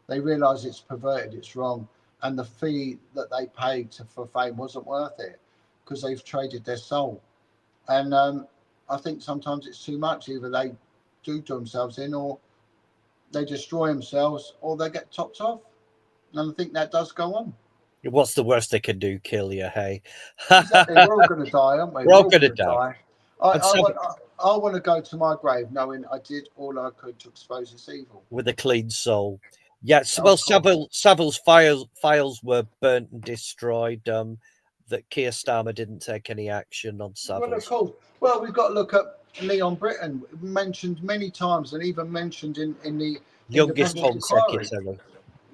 They realise it's perverted. It's wrong. And the fee that they paid for fame wasn't worth it, because they've traded their soul. And I think sometimes it's too much. Either they do to themselves in, or they destroy themselves, or they get topped off. And I think that does go on. What's the worst they can do? Kill you, hey? Exactly. We're all going to die, aren't we? We're all going to die. I want to go to my grave knowing I did all I could to expose this evil. With a clean soul. Yes, well, Savile's files were burnt and destroyed. That Keir Starmer didn't take any action on Savile. Well, of course. Well, we've got to look at Leon Britton, mentioned many times, and even mentioned in the youngest Home Secretary.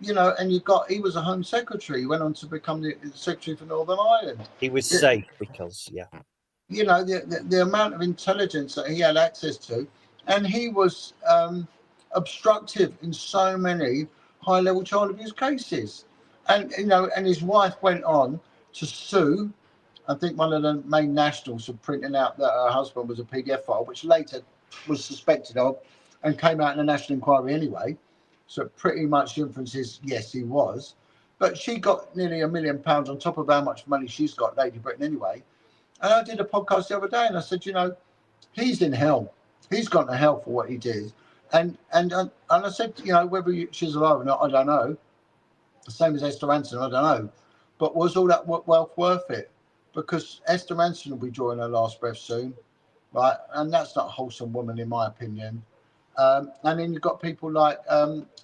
And he was a Home Secretary. He went on to become the Secretary for Northern Ireland. He was safe because, the amount of intelligence that he had access to, and he was obstructive in so many high-level child abuse cases, and his wife went on to sue. I think one of the main nationals for printing out that her husband was a PDF file, which later was suspected of and came out in a national inquiry anyway. So pretty much the inference is, yes, he was. But she got nearly £1 million on top of how much money she's got, Lady Britain, anyway. And I did a podcast the other day, and I said, he's in hell. He's gone to hell for what he did. And I said, whether she's alive or not, I don't know. The same as Esther Ranson, I don't know. But was all that wealth worth it? Because Esther Ranson will be drawing her last breath soon, right? And that's not a wholesome woman, in my opinion. And then you've got people like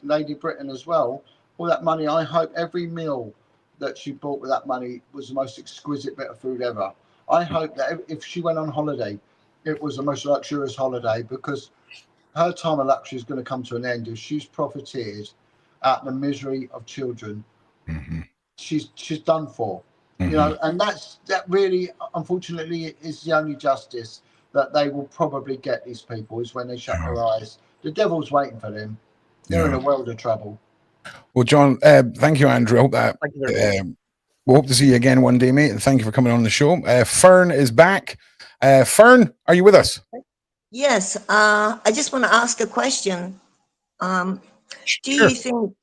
Lady Britain as well. All that money, I hope every meal that she bought with that money was the most exquisite bit of food ever. I hope that if she went on holiday, it was the most luxurious holiday, because her time of luxury is going to come to an end if she's profiteered out the misery of children. Mm-hmm. She's done for. Mm-hmm. And that really, unfortunately, is the only justice that they will probably get, these people, is when they shut their eyes. The devil's waiting for them. They're in a world of trouble. Well, John, thank you, Andrew. I hope that we'll hope to see you again one day, mate. And thank you for coming on the show. Fern is back. Fern, are you with us? Yes. I just want to ask a question. Do you think,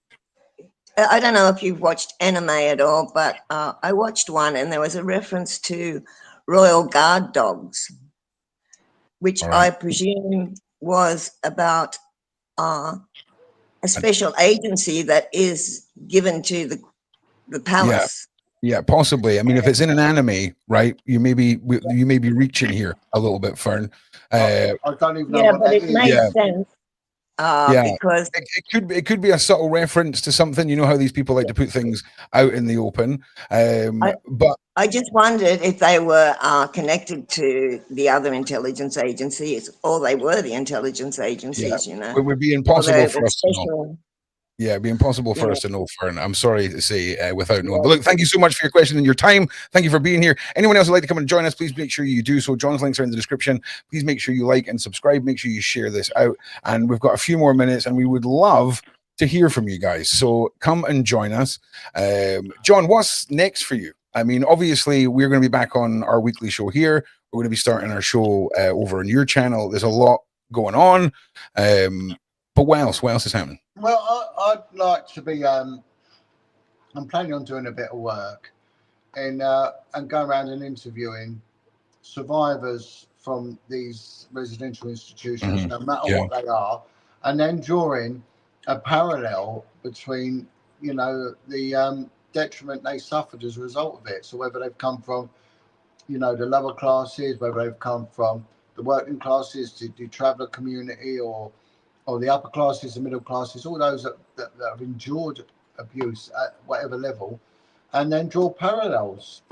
I don't know if you've watched anime at all, but I watched one and there was a reference to Royal Guard dogs, which I presume was about a special agency that is given to the palace. Yeah, possibly. I mean, if it's in an anime, right, you may be reaching here a little bit, Fern. I don't even know what but that it is. makes sense. Because it could be a subtle reference to something. You know how these people like to put things out in the open. But I just wondered if they were connected to the other intelligence agencies, or they were the intelligence agencies. It would be impossible for us to know. Yeah, it'd be impossible for us to know, Fern. I'm sorry to say without knowing. But look, thank you so much for your question and your time. Thank you for being here. Anyone else who'd like to come and join us, please make sure you do so. John's links are in the description. Please make sure you like and subscribe. Make sure you share this out. And we've got a few more minutes, and we would love to hear from you guys. So come and join us. John, what's next for you? I mean, obviously, we're going to be back on our weekly show here. We're going to be starting our show over on your channel. There's a lot going on. But what else? What else is happening? Well, I'd like to be. I'm planning on doing a bit of work and going around and interviewing survivors from these residential institutions, no matter Yeah. what they are, and then drawing a parallel between, you know, the detriment they suffered as a result of it. So whether they've come from, you know, the lower classes, whether they've come from the working classes, the traveller community, or the upper classes, the middle classes, all those that have endured abuse at whatever level, and then draw parallels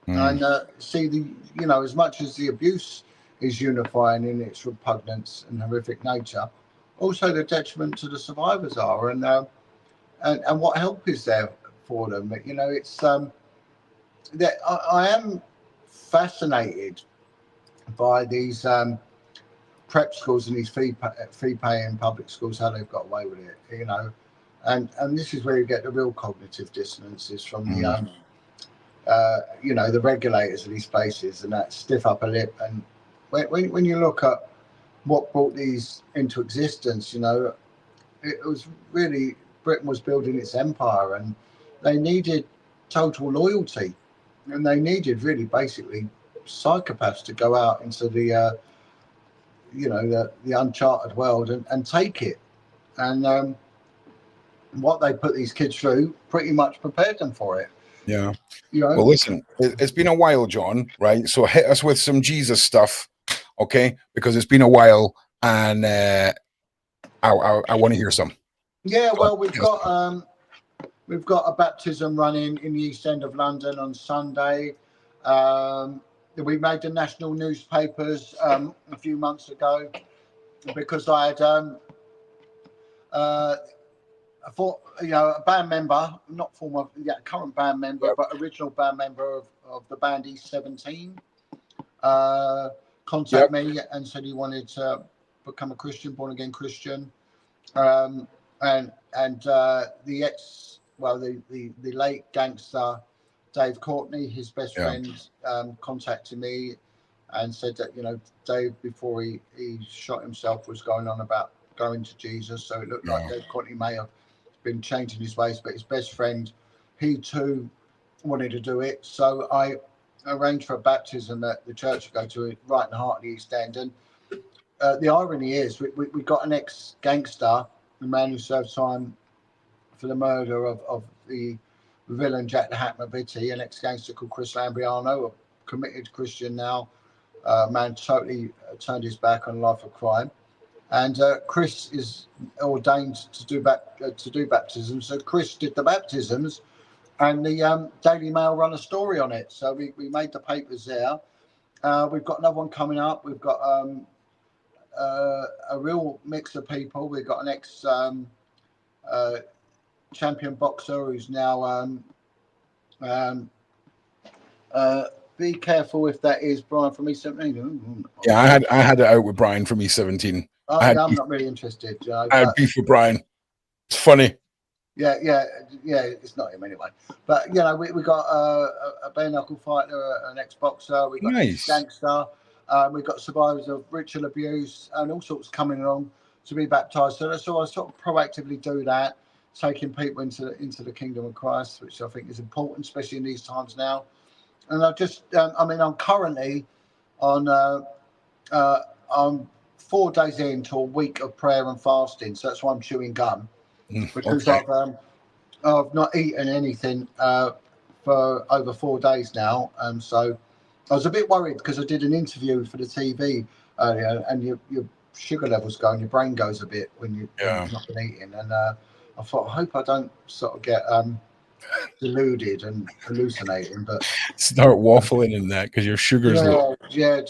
and see the, you know, as much as the abuse is unifying in its repugnance and horrific nature, also the detriment to the survivors are, and what help is there for them. You know, it's that I am fascinated by these prep schools and these fee paying public schools, how they've got away with it, you know, and this is where you get the real cognitive dissonances from the you know, the regulators of these places, and that stiff upper lip. And when you look at what brought these into existence, you know, it was really, Britain was building its empire, and they needed total loyalty, and they needed really basically psychopaths to go out into the you know, the uncharted world and take it. And what they put these kids through pretty much prepared them for it. Yeah. You know? Well, listen, it's been a while, John, right? So hit us with some Jesus stuff, okay? Because it's been a while, and I want to hear some. Yeah, well, we've got a baptism running in the East End of London on Sunday. We made the national newspapers a few months ago because I had I thought, you know, a band member, not former, current band member, but original band member of the band East17, contacted me and said he wanted to become a Christian, born again Christian. And the late gangster Dave Courtney, his best friend, contacted me and said that, you know, Dave, before he shot himself, was going on about going to Jesus. So it looked like Dave Courtney may have been changing his ways, but his best friend, he too wanted to do it. So I arranged for a baptism at the church I go to, right in the heart of the East End. And the irony is we got an ex-gangster, a man who served time for the murder of the villain Jack the Hat Vitti, an ex-gangster called Chris Lambriano, a committed Christian now, man totally turned his back on a life of crime. And Chris is ordained to do baptisms. So Chris did the baptisms, and the Daily Mail run a story on it. So we made the papers there. We've got another one coming up. We've got a real mix of people. We've got an ex champion boxer who's now be careful if that is Brian from E17. Yeah, I had it out with Brian from E17. I'm not really interested. I had beef with Brian. It's funny. Yeah, it's not him anyway. But, you know, we got a bare knuckle fighter, an ex-boxer. We got a gangster. We've got survivors of ritual abuse and all sorts coming along to be baptized. So I sort of proactively do that, taking people into the kingdom of Christ, which I think is important, especially in these times now. And I just, I'm currently on 4 days into a week of prayer and fasting. So that's why I'm chewing gum, because I've not eaten anything for over 4 days now. So I was a bit worried because I did an interview for the TV earlier, and your sugar levels go and your brain goes a bit when you've not been eating. And I thought, I hope I don't sort of get deluded and hallucinating, but start waffling in that because your sugar's low. You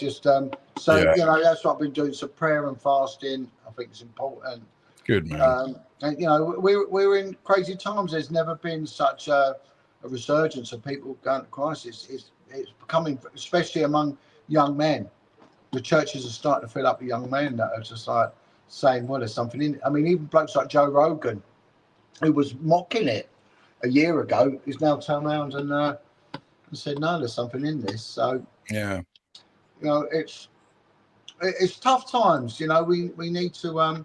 know, that's what I've been doing. So prayer and fasting, I think it's important. Good, man. And you know, we're in crazy times. There's never been such a resurgence of people going to Christ. It's becoming, especially among young men. The churches are starting to fill up with young men that are just like saying, well, there's something in it. I mean, even blokes like Joe Rogan, who was mocking it a year ago, is now turned around and said, no, there's something in this. So yeah, you know, it's tough times. You know, we need to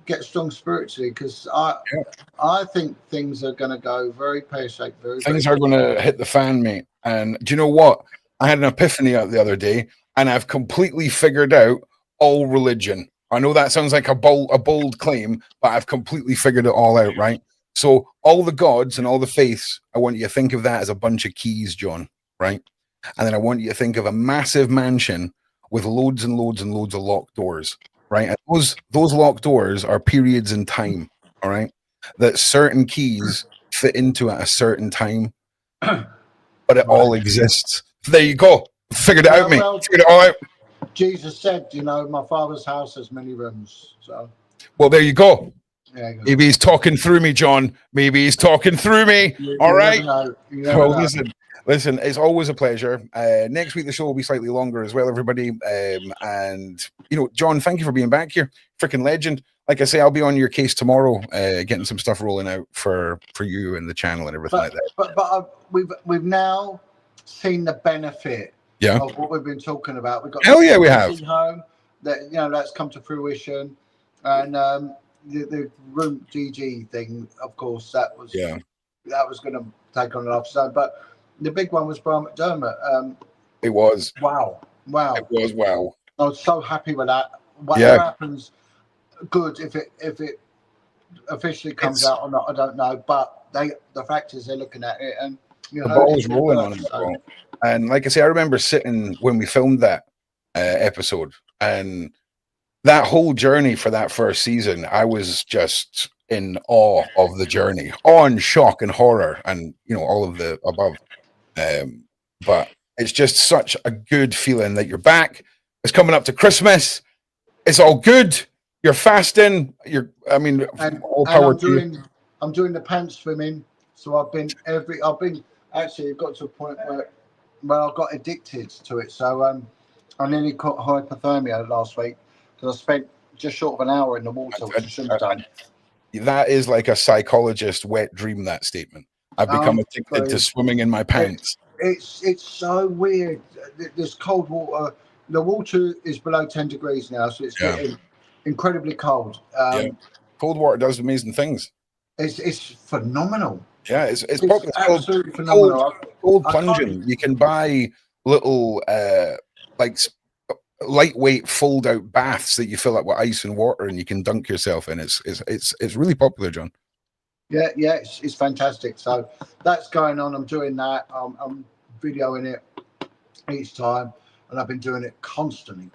get strong spiritually, because I think things are going to go very pear-shaped. Things are going to hit the fan, mate. And do you know what? I had an epiphany the other day, and I've completely figured out all religion. I know that sounds like a bold claim, but I've completely figured it all out, right? So all the gods and all the faiths, I want you to think of that as a bunch of keys, John, right? And then I want you to think of a massive mansion with loads and loads and loads of locked doors, right? And those locked doors are periods in time, all right? That certain keys fit into at a certain time, but it all exists. There you go. Figured it out, mate. Figured it all out. Jesus said, you know, my Father's house has many rooms. So, well, there you go. Yeah, maybe he's talking through me, John. Maybe he's talking through me. All right. Well, listen, it's always a pleasure. Next week the show will be slightly longer as well, everybody. And you know, John, thank you for being back here. Freaking legend. Like I say, I'll be on your case tomorrow, getting some stuff rolling out for you and the channel and everything like that. But we've now seen the benefit of what we've been talking about. We've got we have home that, you know, that's come to fruition, and the room GG thing, of course, that was going to take on an episode. But the big one was Brian McDermott. It was wow. It was wow. I was so happy with that. Whatever happens, good. If it officially comes out or not, I don't know. But the fact is, they're looking at it, and you know, the ball's rolling on it. So. And like I say, I remember sitting when we filmed that episode, and that whole journey for that first season, I was just in awe of the journey, awe and shock and horror, and you know, all of the above. But it's just such a good feeling that you're back. It's coming up to Christmas. It's all good. You're fasting. All power to you. I'm doing the pants swimming. So I've been actually it got to a point where I got addicted to it. So I nearly caught hypothermia last week because I spent just short of an hour in the water, which I shouldn't have done. That is like a psychologist wet dream, that statement. I've become addicted to swimming in my pants. It's so weird. This cold water, the water is below 10 degrees now, so it's getting incredibly cold. Cold water does amazing things. It's phenomenal. Yeah, it's absolutely phenomenal. Cold plunging. You can buy little like lightweight fold out baths that you fill up with ice and water, and you can dunk yourself in. It's really popular, John. Yeah, it's fantastic. So that's going on. I'm doing that. I'm videoing it each time, and I've been doing it constantly.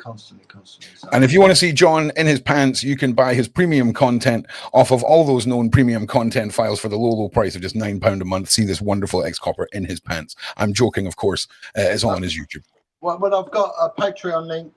So. And if you want to see John in his pants, you can buy his premium content off of all those known premium content files for the low price of just £9 a month. See this wonderful ex-copper in his pants. I'm joking, of course. It's all on his YouTube. Well, I've got a Patreon link.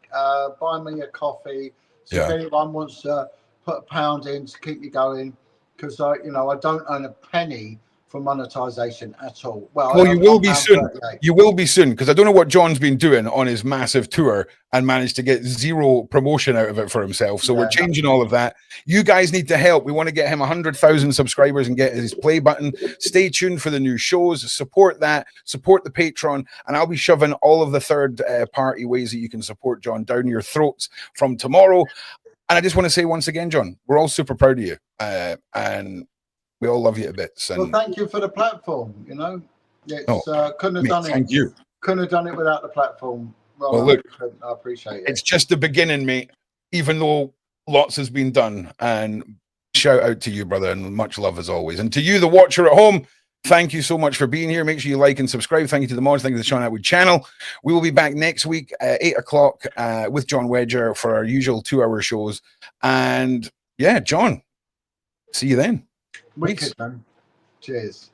Buy me a coffee. So if anyone wants to put £1 in to keep me going, because I don't earn a penny for monetization at all. Well, you will be soon. You will be soon, because I don't know what John's been doing on his massive tour and managed to get zero promotion out of it for himself. So we're changing all of that. You guys need to help. We want to get him 100,000 subscribers and get his play button. Stay tuned for the new shows. Support that. Support the Patreon. And I'll be shoving all of the third party ways that you can support John down your throats from tomorrow. And I just want to say once again, John, we're all super proud of you. And we all love you a bit. Well, thank you for the platform. You know, couldn't have done it. Thank you. Couldn't have done it without the platform. Well, look, I appreciate it. It's just the beginning, mate. Even though lots has been done, and shout out to you, brother, and much love as always. And to you, the watcher at home, thank you so much for being here. Make sure you like and subscribe. Thank you to the mods. Thank you to the Shaun Attwood channel. We will be back next week at 8 o'clock with John Wedger for our usual 2-hour shows. And yeah, John, see you then. Wicked, man. Cheers.